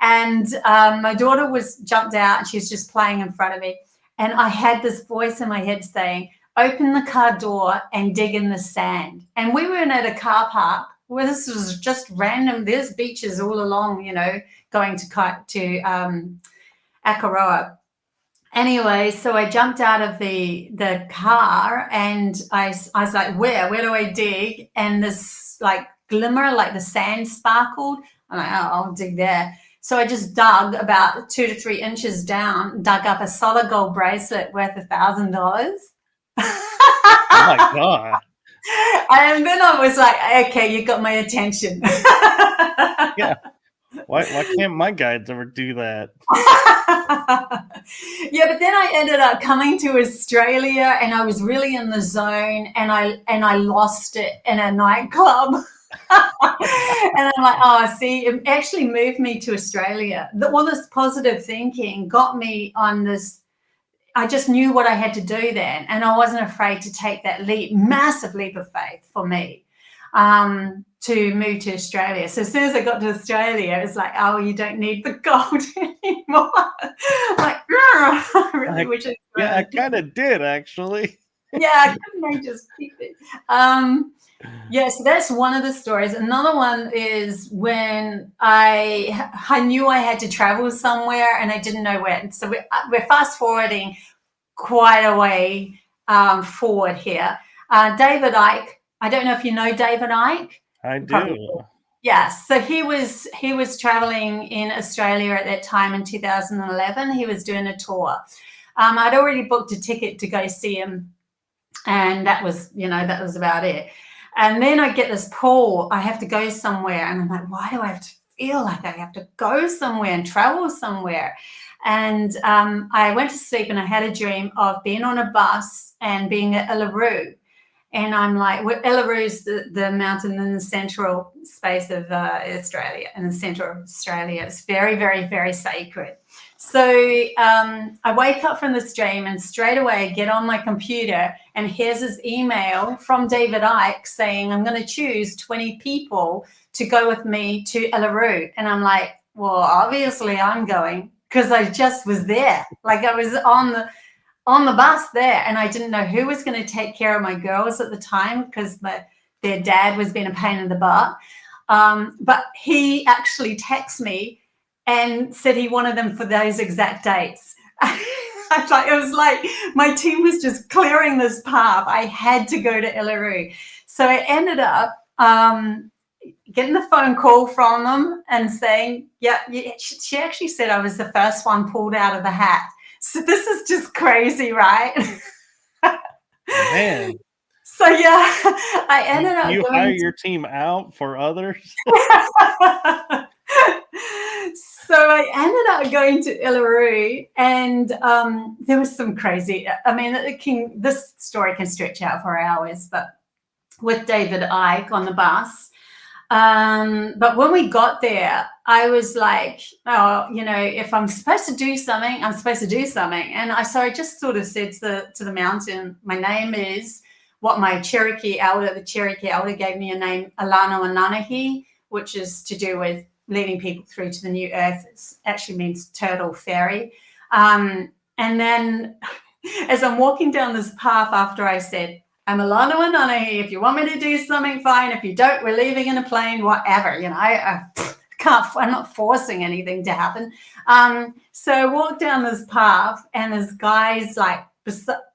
And my daughter was jumped out and she was just playing in front of me. And I had this voice in my head saying, open the car door and dig in the sand. And we were at a car park where this was just random. There's beaches all along, you know, going to Akaroa. Anyway, so I jumped out of the car and I was like, where do I dig? And this like glimmer, like the sand sparkled. I'm like, oh, I'll dig there. So I just dug about 2 to 3 inches down, dug up a solid gold bracelet worth $1,000. Oh my god. And then I was like, okay, you got my attention. Yeah. Why can't my guides ever do that? Yeah, but then I ended up coming to Australia and I was really in the zone and I lost it in a nightclub. And I'm like, oh, see, it actually moved me to Australia. All this positive thinking got me on this. I just knew what I had to do then, and I wasn't afraid to take that massive leap of faith for me, to move to Australia. So as soon as I got to Australia, it was like, oh, you don't need the gold anymore. Like, I really wish I could. Yeah, I kind of did actually. Yeah, couldn't I just keep it? Yeah, so that's one of the stories. Another one is when I knew I had to travel somewhere and I didn't know where. So we're fast forwarding quite a way forward here. David Icke. I don't know if you know David Icke. I Probably. do. Yes. So he was traveling in Australia at that time in 2011. He was doing a tour. I'd already booked a ticket to go see him, and that was about it. And then I get this pull, I have to go somewhere. And I'm like, why do I have to feel like I have to go somewhere and travel somewhere? And I went to sleep and I had a dream of being on a bus and being at Uluru. And I'm like, Uluru is the mountain in the central space of Australia, in the center of Australia. It's very, very, very sacred. So I wake up from this dream and straight away get on my computer and here's this email from David Icke saying, I'm going to choose 20 people to go with me to Uluru. And I'm like, well, obviously I'm going because I just was there. Like I was on the bus there and I didn't know who was going to take care of my girls at the time because their dad was being a pain in the butt. But he actually texted me and said he wanted them for those exact dates. It was like my team was just clearing this path. I had to go to Iluru. So I ended up getting the phone call from them and saying, yeah, she actually said I was the first one pulled out of the hat. So this is just crazy, right? Man. So yeah, I ended up you going hire your team out for others. So I ended up going to Iluru, and there was some crazy. I mean, this story can stretch out for hours, but with David Icke on the bus. But when we got there, I was like, oh, if I'm supposed to do something, I'm supposed to do something. And I just sort of said to the mountain, my name is what my Cherokee Elder, the Cherokee Elder gave me a name, Alano Ananahi, which is to do with leading people through to the new earth. It actually means turtle fairy. And then as I'm walking down this path after I said, I'm Alana Wananahi. If you want me to do something, fine. If you don't, we're leaving in a plane, whatever. I'm not forcing anything to happen. So I walked down this path, and this guy's like,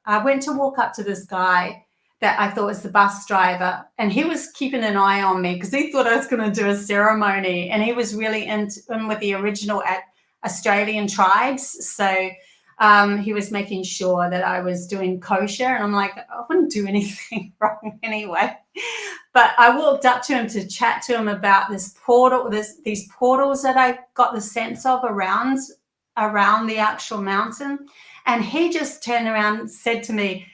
I went to walk up to this guy that I thought was the bus driver, and he was keeping an eye on me because he thought I was going to do a ceremony, and he was really in with the original Australian tribes. So he was making sure that I was doing kosher, and I'm like, I wouldn't do anything wrong anyway. But I walked up to him to chat to him about this portal, these portals that I got the sense of around the actual mountain. And he just turned around and said to me,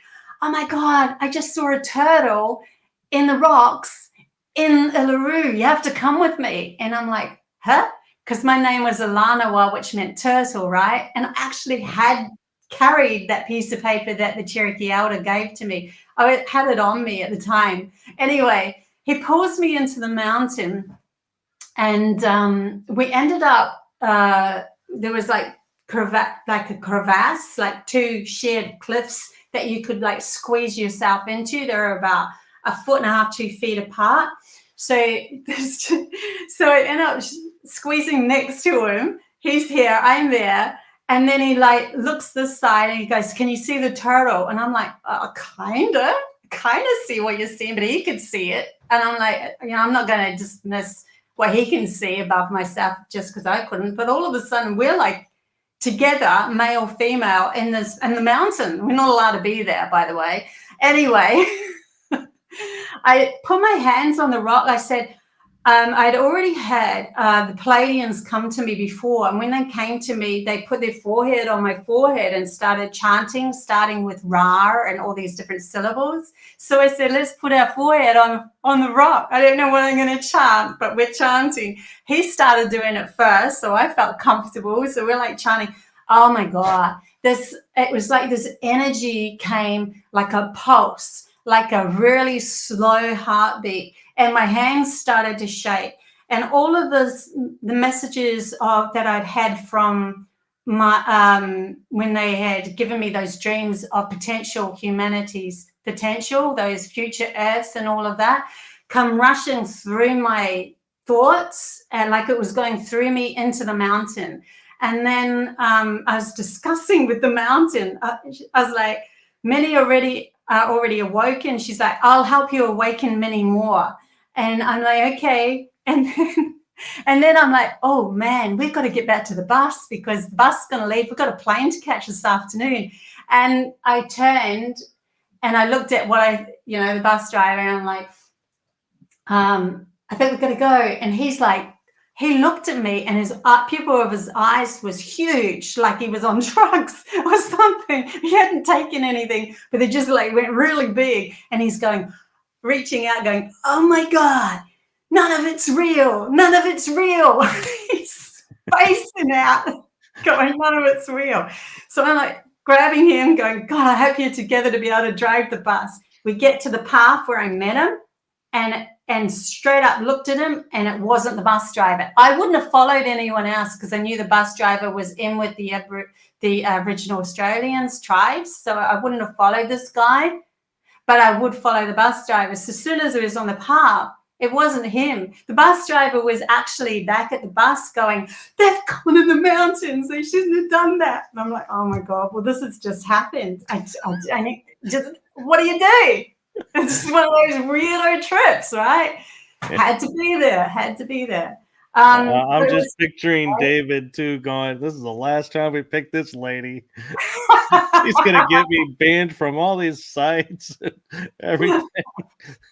oh my God, I just saw a turtle in the rocks in Iluru. You have to come with me. And I'm like, huh? Because my name was Alanawa, which meant turtle, right? And I actually had carried that piece of paper that the Cherokee Elder gave to me. I had it on me at the time. Anyway, he pulls me into the mountain, and we ended up, there was like a crevasse, like two shared cliffs that you could like squeeze yourself into. They're about 1.5 feet, 2 feet apart. So I end up squeezing next to him. He's here, I'm there. And then he like looks this side and he goes, can you see the turtle? And I'm like, kind of see what you're seeing, but he could see it. And I'm like, I'm not going to dismiss what he can see above myself just because I couldn't. But all of a sudden we're like together, male, female, in the mountain. We're not allowed to be there, by the way. Anyway, I put my hands on the rock. I said, I'd already had the Pleiadians come to me before, and when they came to me, they put their forehead on my forehead and started chanting, starting with Ra and all these different syllables. So I said, let's put our forehead on the rock. I don't know what I'm going to chant, but we're chanting. He started doing it first, so I felt comfortable. So we're like chanting, oh my God. It was like this energy came like a pulse, like a really slow heartbeat. And my hands started to shake. And all of the messages that I'd had from my when they had given me those dreams of potential humanities, those future earths and all of that, come rushing through my thoughts, and like it was going through me into the mountain. And then I was discussing with the mountain. I was like, many already awoken. She's like, I'll help you awaken many more. And I'm like, okay. And then I'm like, oh man, we've got to get back to the bus because the bus is going to leave. We've got a plane to catch this afternoon. And I turned and I looked at the bus driver, and I'm like, I think we've got to go. And he's like, he looked at me, and his pupil of his eyes was huge, like he was on drugs or something. He hadn't taken anything, but they just like went really big. And he's reaching out, going, oh my God, none of it's real. None of it's real. He's spacing out, going, none of it's real. So I'm like grabbing him, going, God, I hope you're together to be able to drive the bus. We get to the path where I met him, and straight up looked at him, and it wasn't the bus driver. I wouldn't have followed anyone else because I knew the bus driver was in with the original Australians tribes. So I wouldn't have followed this guy, but I would follow the bus driver. So as soon as it was on the path, It wasn't him. The bus driver was actually back at the bus going, they've gone in the mountains. They shouldn't have done that. And I'm like, oh my God, well, this has just happened. What do you do? It's just one of those weirdo trips, right? Had to be there. I'm just picturing David too going, this is the last time we pick this lady. She's going to get me banned from all these sites and everything.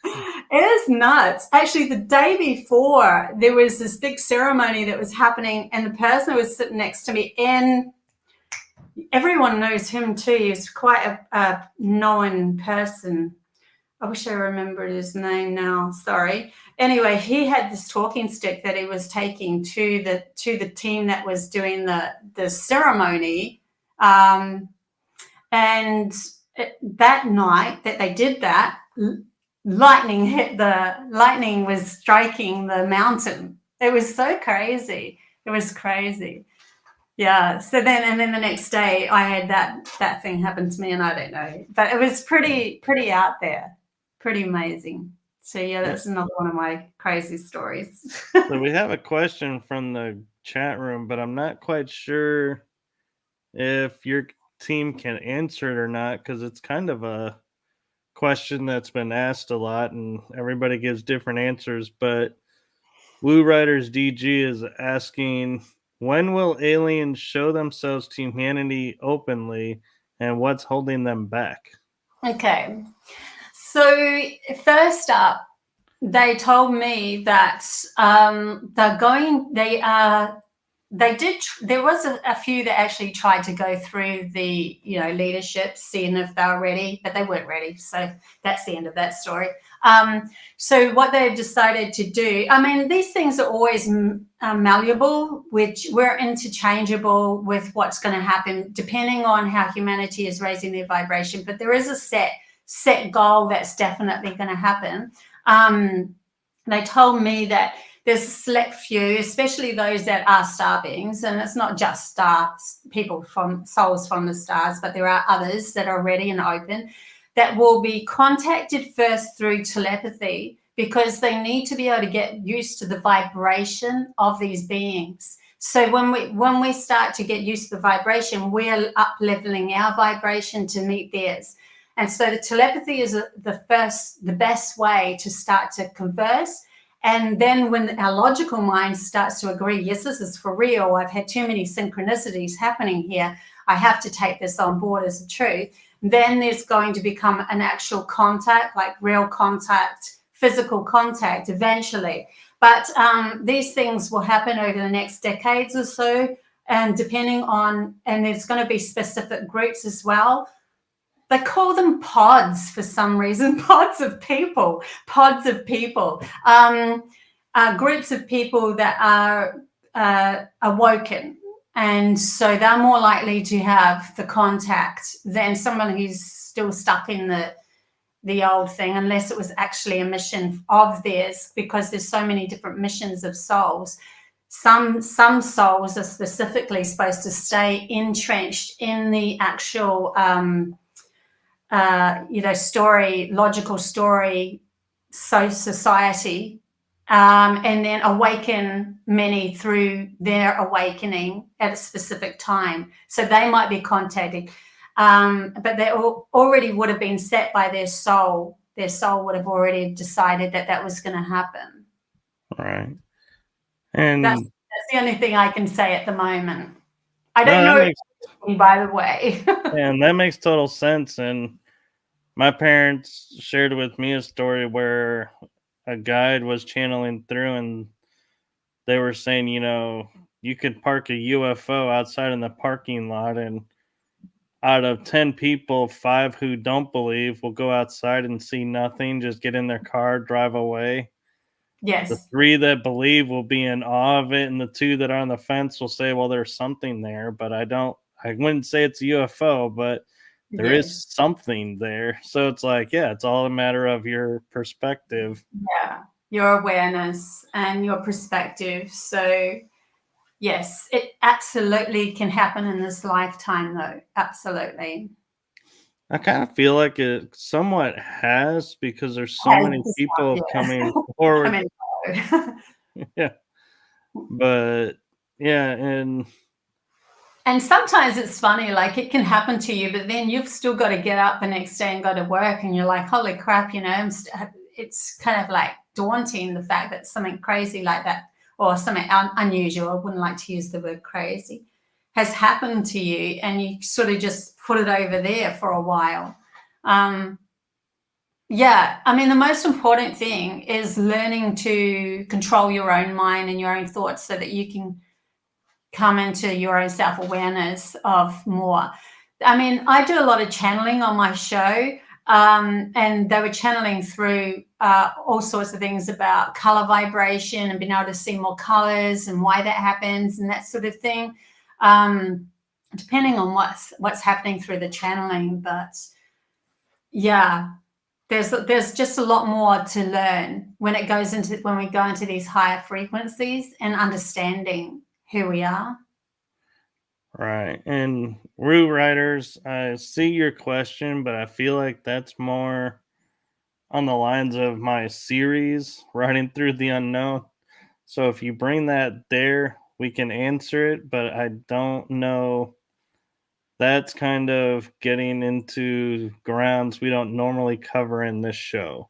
It is nuts. Actually, the day before, there was this big ceremony that was happening, and the person who was sitting next to me, and everyone knows him too. He's quite a known person. I wish I remembered his name now. Sorry. Anyway, he had this talking stick that he was taking to the team that was doing the ceremony. And that night that they did that, lightning was striking the mountain. It was so crazy. It was crazy. Yeah. So then the next day I had that thing happen to me, and I don't know, but it was pretty out there, pretty amazing. So yeah, that's another one of my crazy stories. So we have a question from the chat room, but I'm not quite sure if your team can answer it or not, because it's kind of a question that's been asked a lot and everybody gives different answers. But Woo Riders DG is asking, when will aliens show themselves to humanity openly, and what's holding them back? Okay. So first up, they told me that there was a few that actually tried to go through the leadership, seeing if they were ready, but they weren't ready. So that's the end of that story. So what they've decided to do, I mean, these things are always malleable, which we're interchangeable with what's going to happen depending on how humanity is raising their vibration. But there is a set goal that's definitely going to happen. They told me that there's a select few, especially those that are star beings, and it's not just stars, people from souls from the stars, but there are others that are ready and open that will be contacted first through telepathy, because they need to be able to get used to the vibration of these beings. So when we start to get used to the vibration, we're up leveling our vibration to meet theirs. And so the telepathy is the best way to start to converse. And then when our logical mind starts to agree, yes, this is for real, I've had too many synchronicities happening here, I have to take this on board as a truth, then there's going to become an actual contact, like real contact, physical contact eventually. But these things will happen over the next decades or so, and depending on, and there's going to be specific groups as well. They call them pods for some reason, pods of people, groups of people that are awoken. And so they're more likely to have the contact than someone who's still stuck in the old thing, unless it was actually a mission of theirs, because there's so many different missions of souls. Some souls are specifically supposed to stay entrenched in the actual logical story, society, and then awaken many through their awakening at a specific time. So they might be contacted, but they already would have been set by their soul. Their soul would have already decided that was going to happen. Right. And that's the only thing I can say at the moment. I don't know, by the way. And that makes total sense. And my parents shared with me a story where a guide was channeling through, and they were saying, you could park a UFO outside in the parking lot, and out of 10 people, 5 who don't believe will go outside and see nothing, just get in their car, drive away. Yes. The 3 that believe will be in awe of it, and the 2 that are on the fence will say, well, there's something there, but I wouldn't say it's a UFO, but there is something there. So it's like, it's all a matter of your perspective. Yeah, your awareness and your perspective. So yes, it absolutely can happen in this lifetime, though. Absolutely. I kind of feel like it somewhat has because there's so Has many this people one, coming yeah. I forward. mean, no. Yeah, but yeah, and And sometimes it's funny, like it can happen to you, but then you've still got to get up the next day and go to work, and you're like, holy crap, it's kind of like daunting, the fact that something crazy like that, or something unusual, I wouldn't like to use the word crazy, has happened to you, and you sort of just put it over there for a while. Yeah, I mean, the most important thing is learning to control your own mind and your own thoughts so that you can come into your own self-awareness of more. I mean, I do a lot of channeling on my show, and they were channeling through all sorts of things about color vibration and being able to see more colors and why that happens and that sort of thing, depending on what's happening through the channeling. But yeah, there's just a lot more to learn when we go into these higher frequencies and understanding who we are. right. And Rue Writers, I see your question, but I feel like that's more on the lines of my series, Riding Through the Unknown. So if you bring that there, we can answer it, but I don't know. That's kind of getting into grounds we don't normally cover in this show.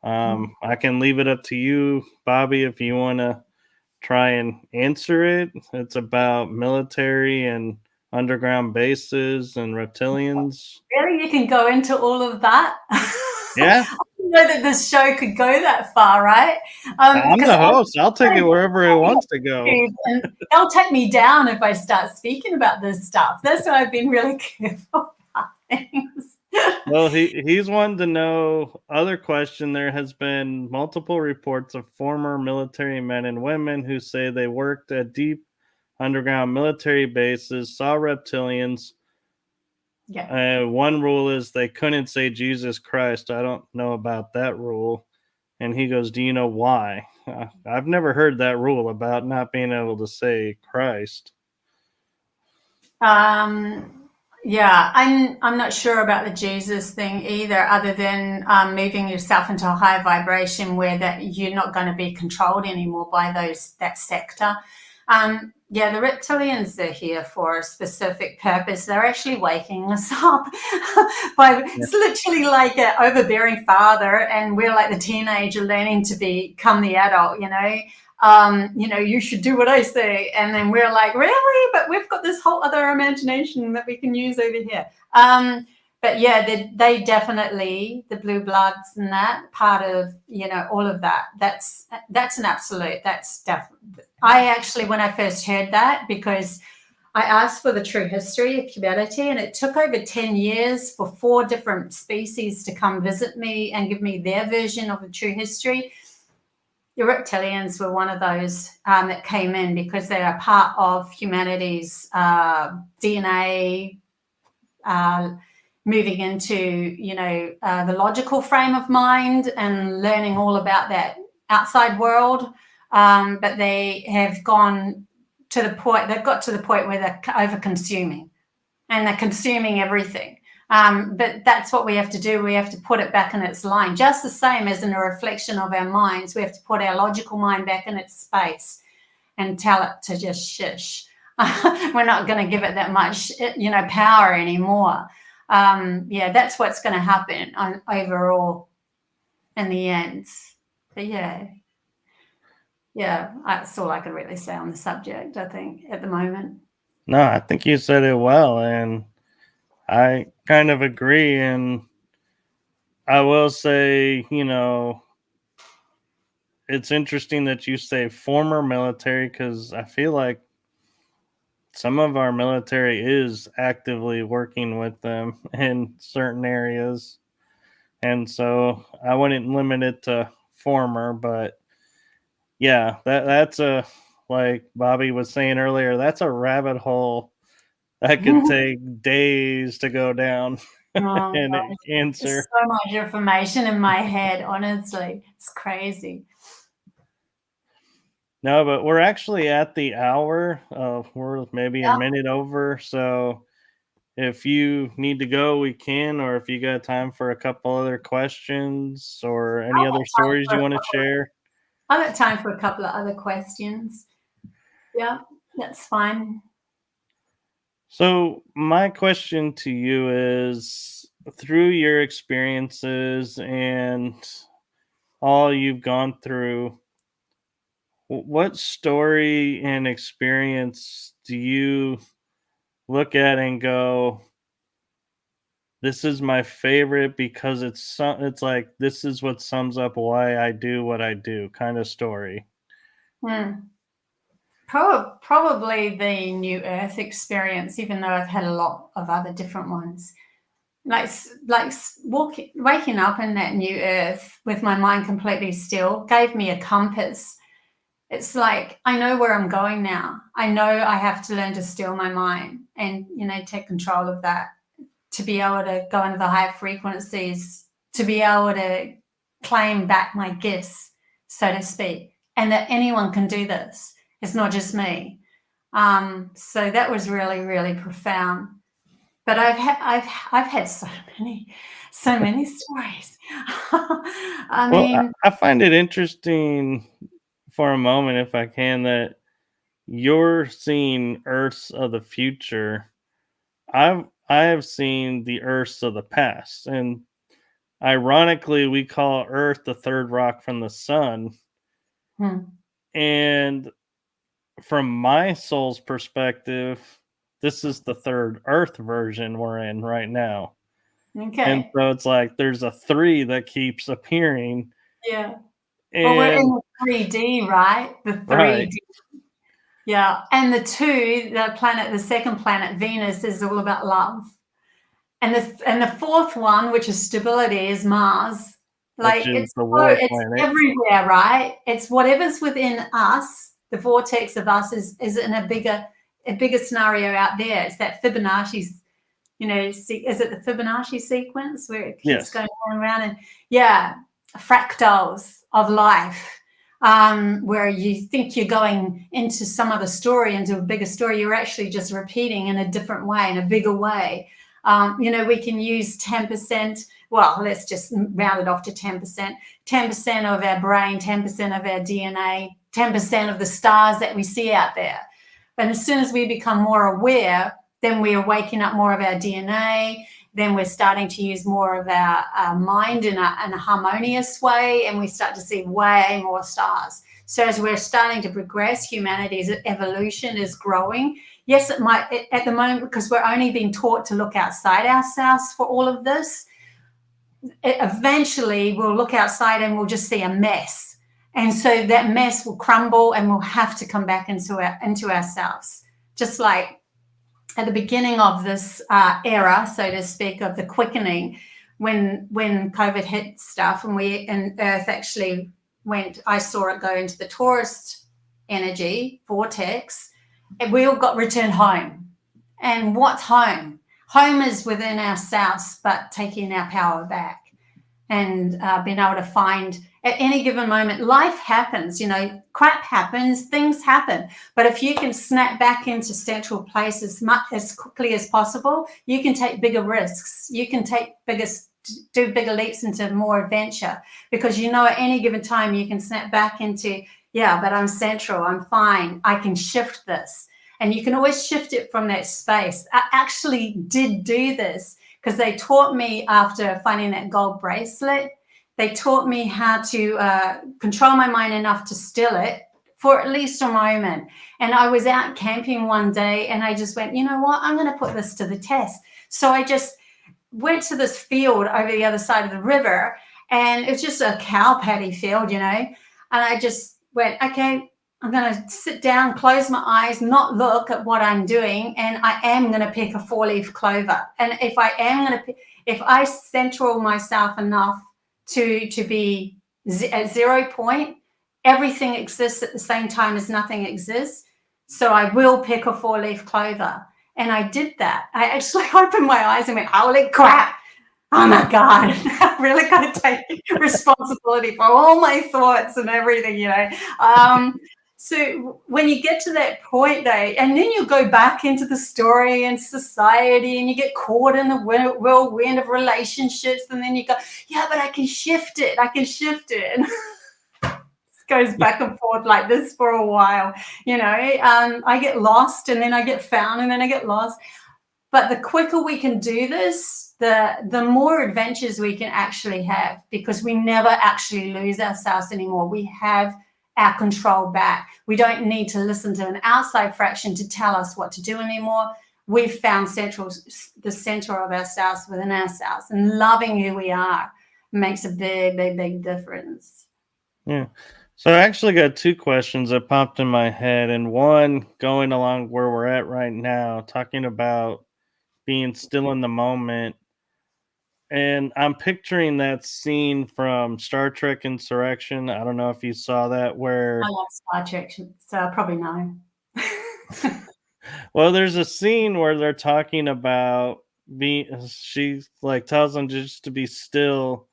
I can leave it up to you, Bobbie, if you want to try and answer it. It's about military and underground bases and reptilians. Really? You can go into all of that? Yeah, I didn't know that this show could go that far, right? I'm Because the I host. I'll take it wherever it wants to go. and they'll take me down if I start speaking about this stuff. That's why I've been really careful about things. Well, he's wanted to know. Other question: there has been multiple reports of former military men and women who say they worked at deep underground military bases, saw reptilians. Yeah. One rule is they couldn't say Jesus Christ. I don't know about that rule. And he goes, "Do you know why?" I've never heard that rule about not being able to say Christ. Yeah, I'm not sure about the Jesus thing either, other than moving yourself into a higher vibration where that you're not going to be controlled anymore by that sector. Yeah, the reptilians are here for a specific purpose. They're actually waking us up by Yeah. it's literally like an overbearing father, and we're like the teenager learning to become the adult. You should do what I say. And then we're like, really? But we've got this whole other imagination that we can use over here. But yeah, they definitely, the blue bloods and that part of, all of that, that's an absolute, that's definitely, I actually, when I first heard that, because I asked for the true history of humanity, and it took over 10 years for 4 different species to come visit me and give me their version of the true history. The reptilians were one of those that came in because they are part of humanity's DNA, moving into the logical frame of mind and learning all about that outside world. But they have gone to the point. They've got to the point where they're over consuming, and they're consuming everything. But that's what we have to do. We have to put it back in its line, just the same as in a reflection of our minds. We have to put our logical mind back in its space and tell it to just shush. We're not going to give it that much, power anymore. Yeah, that's what's going to happen overall in the end. But yeah, that's all I can really say on the subject, I think, at the moment. No, I think you said it well, and I kind of agree. And I will say, it's interesting that you say former military because I feel like some of our military is actively working with them in certain areas. And so I wouldn't limit it to former, but yeah, that's a, like Bobbie was saying earlier, that's a rabbit hole that could take days to go down Oh, and there's answer. so much information in my head, honestly. It's crazy. No, but we're actually at the hour. We're maybe a Yeah. minute over. So if you need to go, we can, or if you got time for a couple other questions or any other stories you want to share. I've got time for a couple of other questions. Yeah, that's fine. So, my question to you is, through your experiences and all you've gone through, what story and experience do you look at and go, this is my favorite because it's like this is what sums up why I do what I do kind of story? Probably the New Earth experience, even though I've had a lot of other different ones. Waking up in that New Earth with my mind completely still gave me a compass. It's like, I know where I'm going now. I know I have to learn to still my mind and, take control of that, to be able to go into the higher frequencies, to be able to claim back my gifts, so to speak, and that anyone can do this. It's not just me. So that was really, really profound. But I've had so many stories. I find it interesting for a moment, if I can, that you're seeing Earths of the future. I have seen the Earths of the past, and ironically, we call Earth the third rock from the sun. And from my soul's perspective, this is the third Earth version we're in right now. Okay. And so it's like there's a 3 that keeps appearing. Yeah. Well, we're in the 3D, right? The 3D. Right. Yeah. And the second planet, Venus, is all about love. And the fourth one, which is stability, is Mars. Like, it's everywhere, right? It's whatever's within us. The vortex of us is in a bigger scenario out there. It's that Fibonacci, is it the Fibonacci sequence where it keeps going around? And fractals of life, where you think you're going into some other story, into a bigger story. You're actually just repeating in a different way, in a bigger way. We can use 10%. Well, let's just round it off to 10%. 10% of our brain, 10% of our DNA, 10% of the stars that we see out there. And as soon as we become more aware, then we are waking up more of our DNA. Then we're starting to use more of our mind in a harmonious way, and we start to see way more stars. So as we're starting to progress, humanity's evolution is growing. Yes, it might at the moment, because we're only being taught to look outside ourselves for all of this. Eventually, we'll look outside and we'll just see a mess. And so that mess will crumble and we'll have to come back into ourselves. Just like at the beginning of this era, so to speak, of the quickening, when COVID hit stuff and Earth actually I saw it go into the Taurus energy vortex, and we all got returned home. And what's home? Home is within ourselves, but taking our power back and being able to find at any given moment. Life happens, crap happens, things happen. But if you can snap back into central place as quickly as possible, you can take bigger risks. You can do bigger leaps into more adventure, because at any given time you can snap back into, but I'm central, I'm fine, I can shift this. And you can always shift it from that space. I actually did do this because they taught me, after finding that gold bracelet, they taught me how to control my mind enough to still it for at least a moment. And I was out camping one day and I just went, you know what, I'm going to put this to the test. So I just went to this field over the other side of the river, and it's just a cow paddy field, and I just went, okay, I'm going to sit down, close my eyes, not look at what I'm doing, and I am going to pick a 4-leaf clover. And if I central myself enough to be at 0 point, everything exists at the same time as nothing exists. So I will pick a 4-leaf clover. And I did that. I actually opened my eyes and went, holy crap. Oh my God, I really got to take responsibility for all my thoughts and everything, So when you get to that point, though, and then you go back into the story and society, and you get caught in the whirlwind of relationships, and then you go, yeah, but I can shift it. And goes back and forth like this for a while. I get lost, and then I get found, and then I get lost. But the quicker we can do this, the more adventures we can actually have, because we never actually lose ourselves anymore. We have our control back. We don't need to listen to an outside fraction to tell us what to do anymore. We've found the center of ourselves within ourselves, and loving who we are makes a big, big, big difference. Yeah. So I actually got two questions that popped in my head, and one going along where we're at right now, talking about being still in the moment. And I'm picturing that scene from Star Trek Insurrection. I don't know if you saw that, where I love Star Trek, so I probably know. well, there's a scene where they're talking about she like tells them just to be still,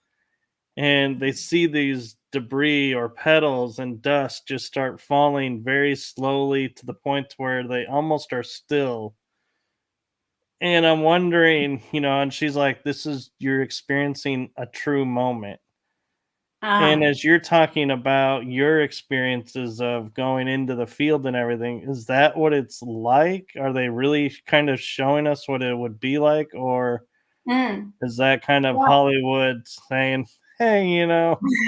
and they see these debris or petals and dust just start falling very slowly to the point where they almost are still. And I'm wondering, and she's like, this is, you're experiencing a true moment. And as you're talking about your experiences of going into the field and everything, is that what it's like? Are they really kind of showing us what it would be like? Or is that kind of Hollywood saying, hey,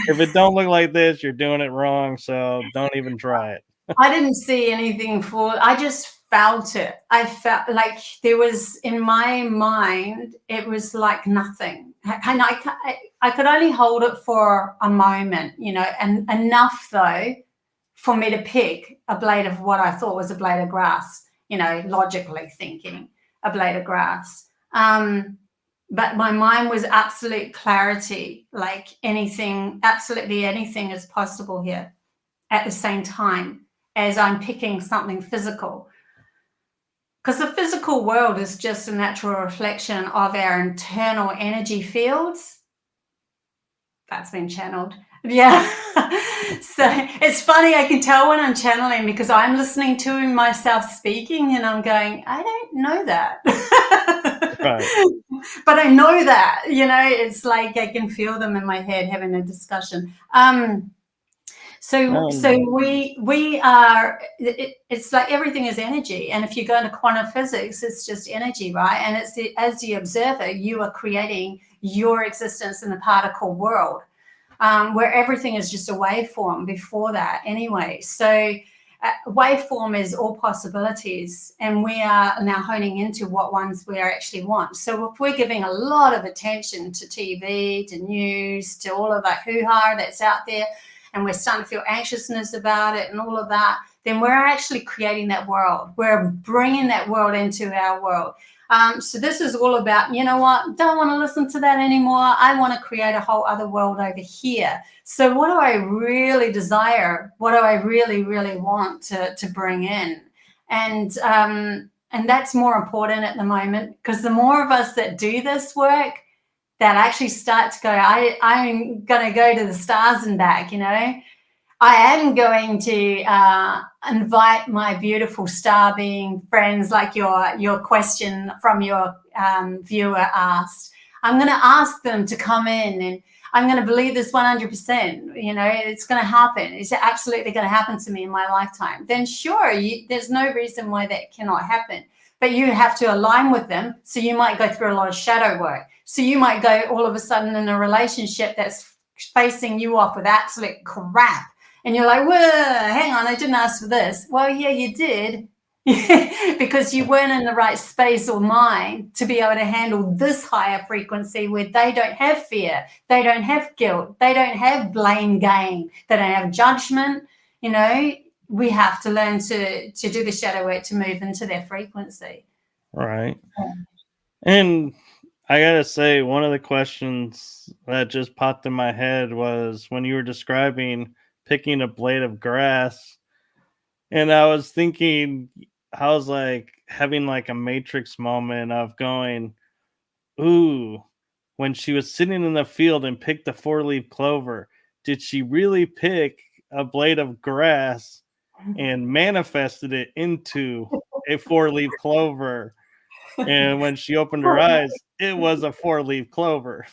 if it don't look like this, you're doing it wrong, so don't even try it? I didn't see anything I just felt it. I felt like there was, in my mind, it was like nothing. And I could only hold it for a moment, and enough, though, for me to pick a blade of what I thought was a blade of grass, logically thinking, a blade of grass. But my mind was absolute clarity, like absolutely anything is possible here at the same time as I'm picking something physical. Because the physical world is just a natural reflection of our internal energy fields. That's been channeled. Yeah. So it's funny, I can tell when I'm channeling, because I'm listening to myself speaking and I'm going, I don't know that. Right. But I know that, it's like I can feel them in my head having a discussion. So we are, it's like everything is energy. And if you go into quantum physics, it's just energy, right? And it's as the observer, you are creating your existence in the particle world, where everything is just a waveform before that anyway. So waveform is all possibilities, and we are now honing into what ones we actually want. So if we're giving a lot of attention to TV, to news, to all of that hoo-ha that's out there, and we're starting to feel anxiousness about it and all of that, then we're actually creating that world. We're bringing that world into our world. So this is all about, you know what, don't want to listen to that anymore. I want to create a whole other world over here. So what do I really desire? What do I really, really want to bring in? And that's more important at the moment, because the more of us that do this work, that actually start to go, I'm going to go to the stars and back, I am going to invite my beautiful star being friends, like your question from your viewer asked. I'm going to ask them to come in, and I'm going to believe this 100%. It's going to happen. It's absolutely going to happen to me in my lifetime. Then sure, there's no reason why that cannot happen. But you have to align with them. So you might go through a lot of shadow work. So you might go all of a sudden in a relationship that's facing you off with absolute crap. And you're like, whoa, hang on, I didn't ask for this. Well, yeah, you did. Because you weren't in the right space or mind to be able to handle this higher frequency, where they don't have fear, they don't have guilt, they don't have blame game, they don't have judgment. We have to learn to do the shadow work to move into their frequency. Right. And I gotta say, one of the questions that just popped in my head was when you were describing picking a blade of grass. And I was thinking, I was like having like a Matrix moment of going, ooh, when she was sitting in the field and picked a 4-leaf clover, did she really pick a blade of grass? and manifested it into a 4-leaf clover. And when she opened her eyes, it was a 4-leaf clover.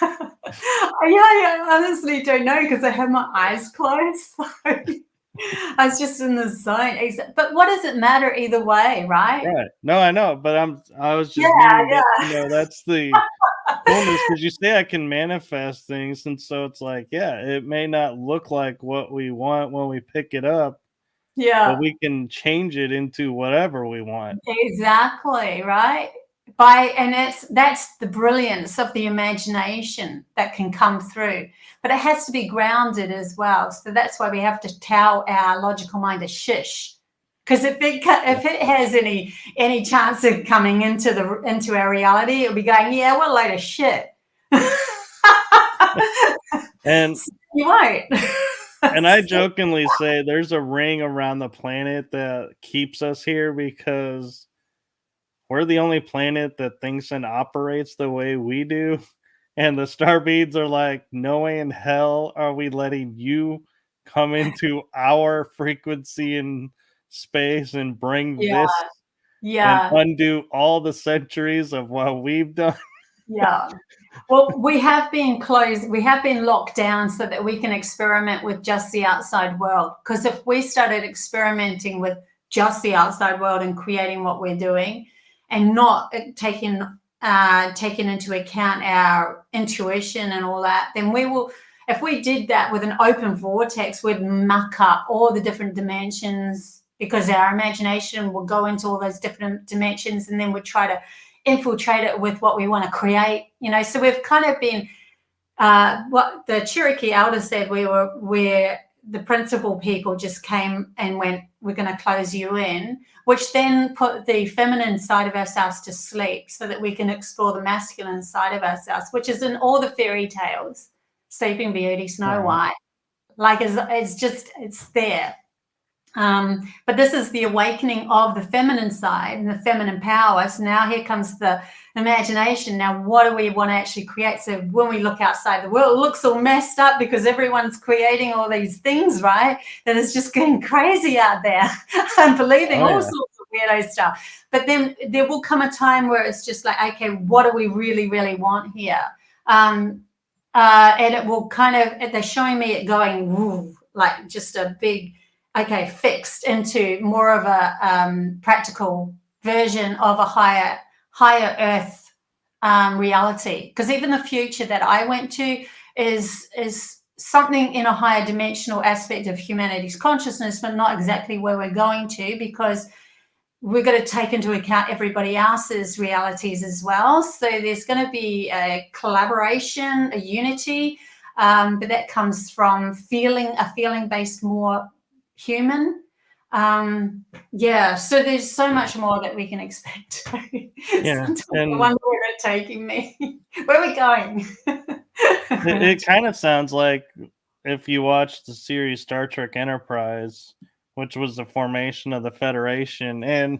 I honestly don't know because I had my eyes closed. So I was just in the zone. But what does it matter either way, right? Right. No, I know, but I was just Yeah, meaning that, that's the coolness, because you say I can manifest things, and so it's like, yeah, it may not look like what we want when we pick it up, but yeah, we can change it into whatever we want. exactly, right? And that's the brilliance of the imagination that can come through, but it has to be grounded as well. So that's why we have to tell our logical mind to shush, because if it has any chance of coming into our reality, it'll be going, yeah, what a load of shit. And You won't. and I jokingly say there's a ring around the planet that keeps us here because we're the only planet that thinks and operates the way we do. And the starbeads are like, no way in hell are we letting you come into our frequency in space and bring Yeah, this and yeah, undo all the centuries of what we've done. yeah. Well, we have been closed, we have been locked down so that we can experiment with just the outside world. Because if we started experimenting with just the outside world and creating what we're doing and not taking into account our intuition and all that, then if we did that with an open vortex, we'd muck up all the different dimensions because our imagination will go into all those different dimensions and then we'd try to infiltrate it with what we want to create, so we've kind of been what the Cherokee Elder said, where the principal people just came and went, we're going to close you in, which then put the feminine side of ourselves to sleep so that we can explore the masculine side of ourselves, which is in all the fairy tales, Sleeping Beauty, Snow White, like it's there. But this is the awakening of the feminine side and the feminine power. So now here comes the imagination. Now, what do we want to actually create? So when we look outside the world, it looks all messed up because everyone's creating all these things, right? That is just getting crazy out there and believing all sorts of weirdo stuff. But then there will come a time where it's just like, okay, what do we really, really want here? And it will they're showing me it going, woo, like just a big, fixed into more of a practical version of a higher earth reality. Because even the future that I went to is something in a higher dimensional aspect of humanity's consciousness, but not exactly where we're going to, because we're going to take into account everybody else's realities as well. So there's going to be a collaboration, a unity, but that comes from a feeling based more human. So there's so much more that we can expect. And I wonder where it's taking me. Where are we going? it kind of sounds like if you watch the series Star Trek Enterprise, which was the formation of the Federation, and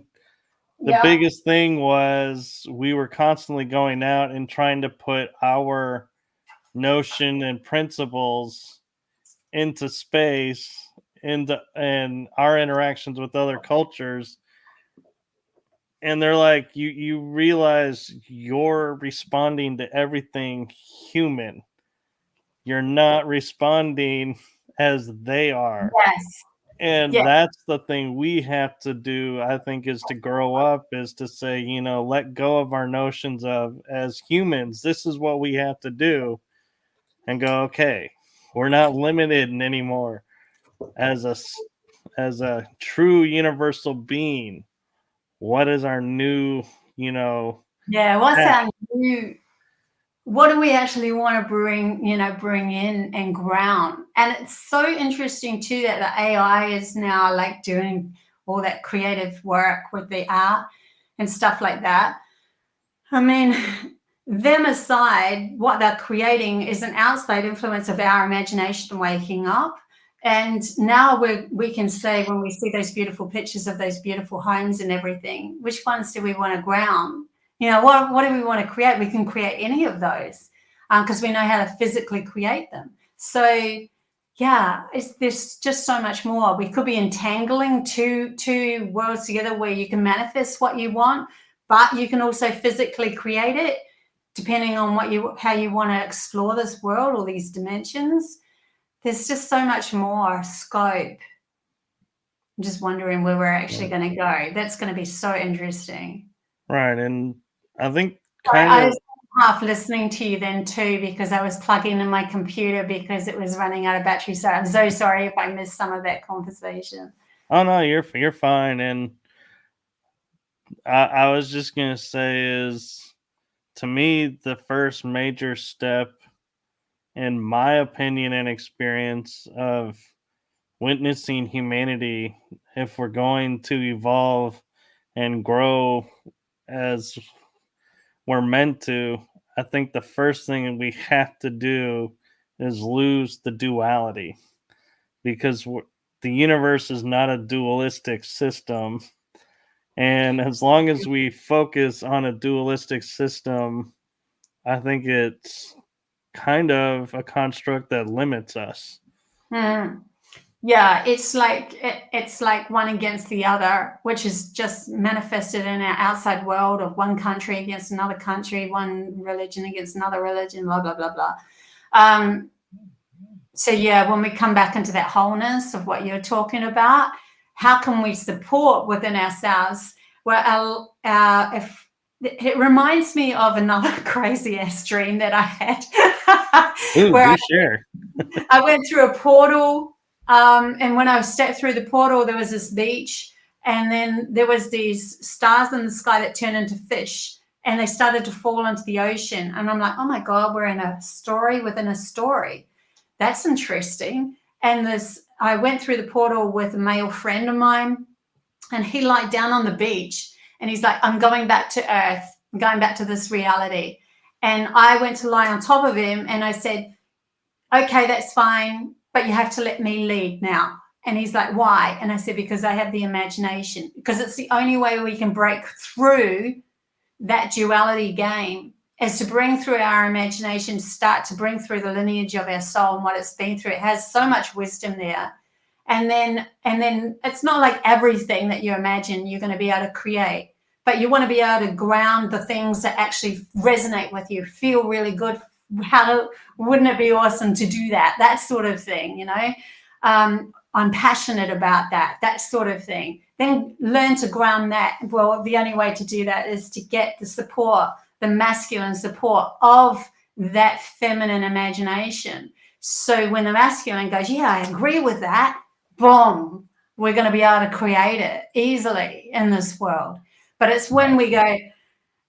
the biggest thing was we were constantly going out and trying to put our notion and principles into space and our interactions with other cultures, and they're like, you realize you're responding to everything human, you're not responding as they are. Yes. And that's the thing we have to do, I think, is to grow up, is to say, let go of our notions of, as humans, this is what we have to do, and go, okay, we're not limited anymore as a true universal being. What is our new, what's our new, what do we actually want to bring in and ground? And it's so interesting too that the AI is now like doing all that creative work with the art and stuff like that. I mean, them aside, what they're creating is an outside influence of our imagination waking up. And now we can say, when we see those beautiful pictures of those beautiful homes and everything, which ones do we want to ground? What do we want to create? We can create any of those because we know how to physically create them. So there's just so much more. We could be entangling two worlds together where you can manifest what you want, but you can also physically create it depending on how you want to explore this world or these dimensions. There's just so much more scope. I'm just wondering where we're actually going to go. That's going to be so interesting. Right. And I think I was half listening to you then too, because I was plugging in my computer because it was running out of battery. So I'm so sorry if I missed some of that conversation. Oh no, you're fine. And I was just gonna say is, to me, the first major step, in my opinion and experience, of witnessing humanity, if we're going to evolve and grow as we're meant to, I think the first thing we have to do is lose the duality, because the universe is not a dualistic system. And as long as we focus on a dualistic system, I think it's kind of a construct that limits us. Yeah, it's like one against the other, which is just manifested in our outside world of one country against another country, one religion against another religion, blah, blah, blah, blah. So yeah, when we come back into that wholeness of what you're talking about, how can we support within ourselves? Well, if it reminds me of another crazy ass dream that I had. Ooh, do share. I went through a portal. And when I stepped through the portal, there was this beach, and then there was these stars in the sky that turned into fish, and they started to fall into the ocean. And I'm like, oh my God, we're in a story within a story. That's interesting. And I went through the portal with a male friend of mine, and he lied down on the beach, and he's like, I'm going back to Earth. I'm going back to this reality. And I went to lie on top of him, and I said, okay, that's fine, but you have to let me lead now. And he's like, why? And I said, because I have the imagination, because it's the only way we can break through that duality game, is to bring through our imagination, start to bring through the lineage of our soul and what it's been through. It has so much wisdom there. And then it's not like everything that you imagine you're going to be able to create, but you want to be able to ground the things that actually resonate with you, feel really good. Wouldn't it be awesome to do that sort of thing, you know? I'm passionate about that sort of thing. Then learn to ground that. Well, the only way to do that is to get the support, the masculine support of that feminine imagination. So when the masculine goes, yeah, I agree with that, boom, we're going to be able to create it easily in this world. But it's when we go,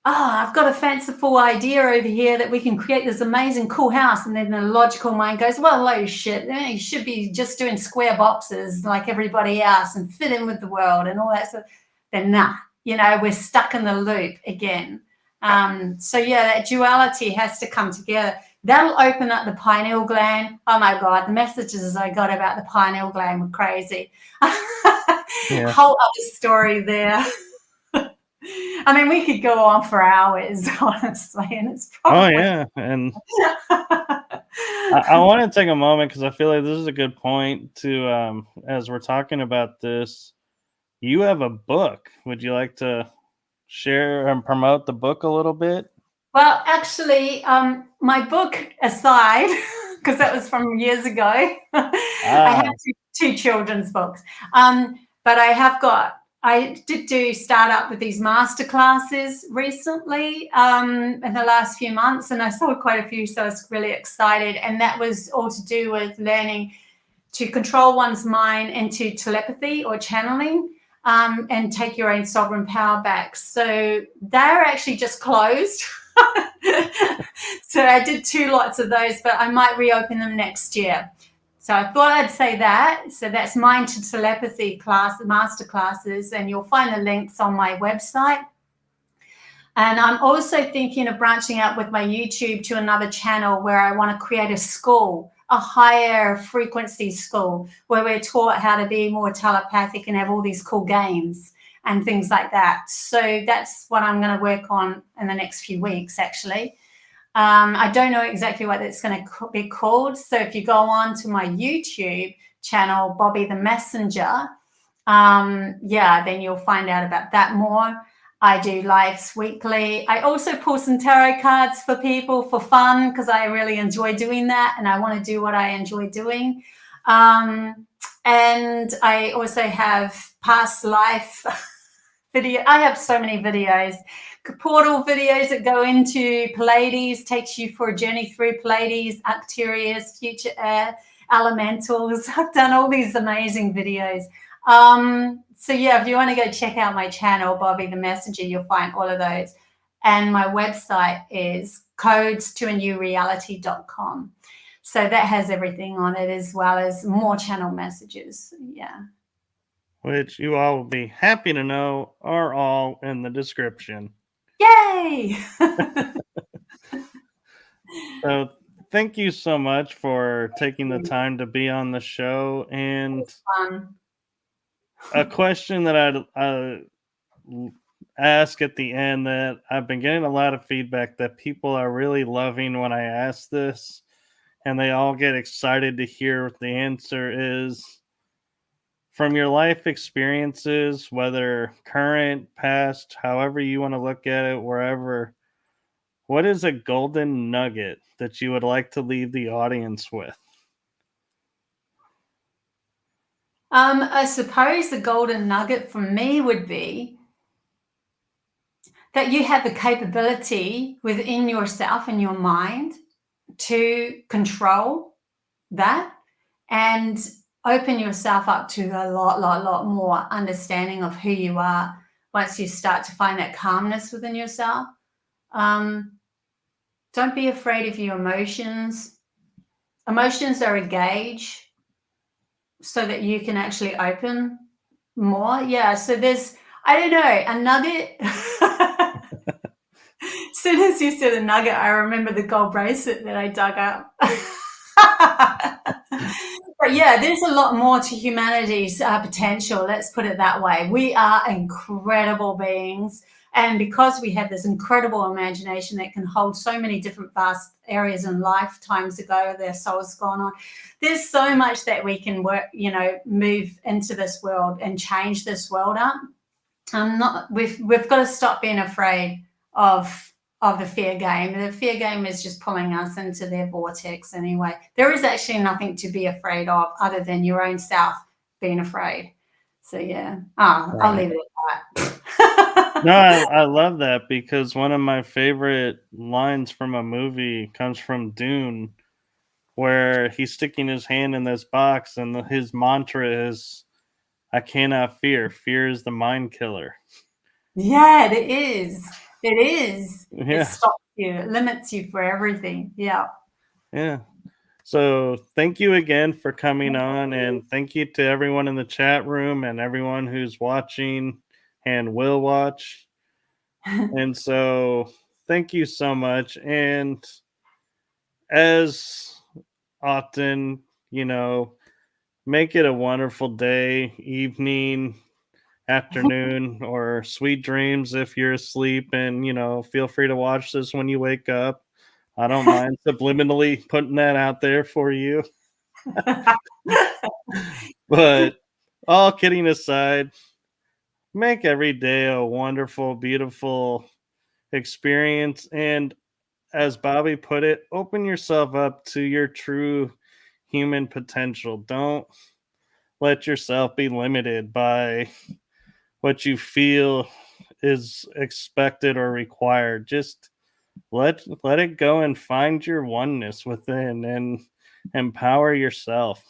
I've got a fanciful idea over here that we can create this amazing cool house. And then the logical mind goes, well, low shit, you should be just doing square boxes like everybody else and fit in with the world and all that stuff. Then nah, we're stuck in the loop again. So yeah, that duality has to come together. That'll open up the pineal gland. Oh my God, the messages I got about the pineal gland were crazy. Yeah. Whole other story there. I mean, we could go on for hours, honestly, and it's probably... Oh yeah, and I want to take a moment because I feel like this is a good point to, as we're talking about this, you have a book. Would you like to share and promote the book a little bit? Well, actually, my book aside, because that was from years ago, I have two children's books, but I did start up with these masterclasses recently in the last few months, and I sold quite a few, so I was really excited. And that was all to do with learning to control one's mind into telepathy or channeling, and take your own sovereign power back. So they're actually just closed. So I did 2 lots of those, but I might reopen them next year. So I thought I'd say that. So that's Mind to Telepathy master classes, and you'll find the links on my website. And I'm also thinking of branching out with my YouTube to another channel where I want to create a school, a higher frequency school, where we're taught how to be more telepathic and have all these cool games and things like that. So that's what I'm going to work on in the next few weeks, actually. I don't know exactly what it's going to be called. So if you go on to my YouTube channel, Bobbie the Messenger, then you'll find out about that more. I do lives weekly. I also pull some tarot cards for people for fun because I really enjoy doing that and I want to do what I enjoy doing. And I also have past life video. I have so many videos, portal videos that go into Pleiades, takes you for a journey through Pleiades, Arcturians, future air, elementals. I've done all these amazing videos. So yeah, if you want to go check out my channel, Bobbie the Messenger, you'll find all of those. And my website is codes-to-a-new-reality.com. So that has everything on it, as well as more channel messages. Yeah. Which you all will be happy to know are all in the description. Yay! So thank you so much for taking the time to be on the show. And a question that I'd ask at the end, that I've been getting a lot of feedback that people are really loving when I ask this, and they all get excited to hear what the answer is. From your life experiences, whether current, past, however you want to look at it, wherever, what is a golden nugget that you would like to leave the audience with? I suppose the golden nugget from me would be that you have the capability within yourself and your mind to control that and open yourself up to a lot more understanding of who you are once you start to find that calmness within yourself. Don't be afraid of your emotions. Emotions are a gauge so that you can actually open more. Yeah, so there's, I don't know, a nugget. As soon as you said a nugget, I remember the gold bracelet that I dug up. But yeah, there's a lot more to humanity's potential. Let's put it that way. We are incredible beings. And because we have this incredible imagination that can hold so many different vast areas and lifetimes ago, their soul's gone on. There's so much that we can work, move into this world and change this world up. We've got to stop being afraid of the fear game. The fear game is just pulling us into their vortex anyway. There is actually nothing to be afraid of other than your own self being afraid. So yeah, I'll leave it at that. No, I love that, because one of my favorite lines from a movie comes from Dune, where he's sticking his hand in this box and his mantra is, I cannot fear. Fear is the mind killer. Yeah, it is. It is. Yeah. It stops you. It limits you for everything. Yeah. Yeah. So thank you again for coming on, and thank you to everyone in the chat room and everyone who's watching and will watch. And so thank you so much. And as often, make it a wonderful day, evening, afternoon, or sweet dreams if you're asleep. And, feel free to watch this when you wake up. I don't mind subliminally putting that out there for you. But all kidding aside, make every day a wonderful, beautiful experience. And as Bobbie put it, open yourself up to your true human potential. Don't let yourself be limited by what you feel is expected or required. Just let it go and find your oneness within and empower yourself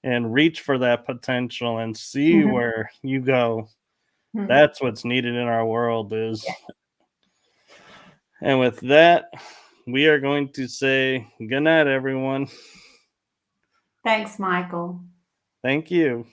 and reach for that potential and see where you go. That's what's needed in our world is. And with that, we are going to say good night, everyone. Thanks, Michael. Thank you.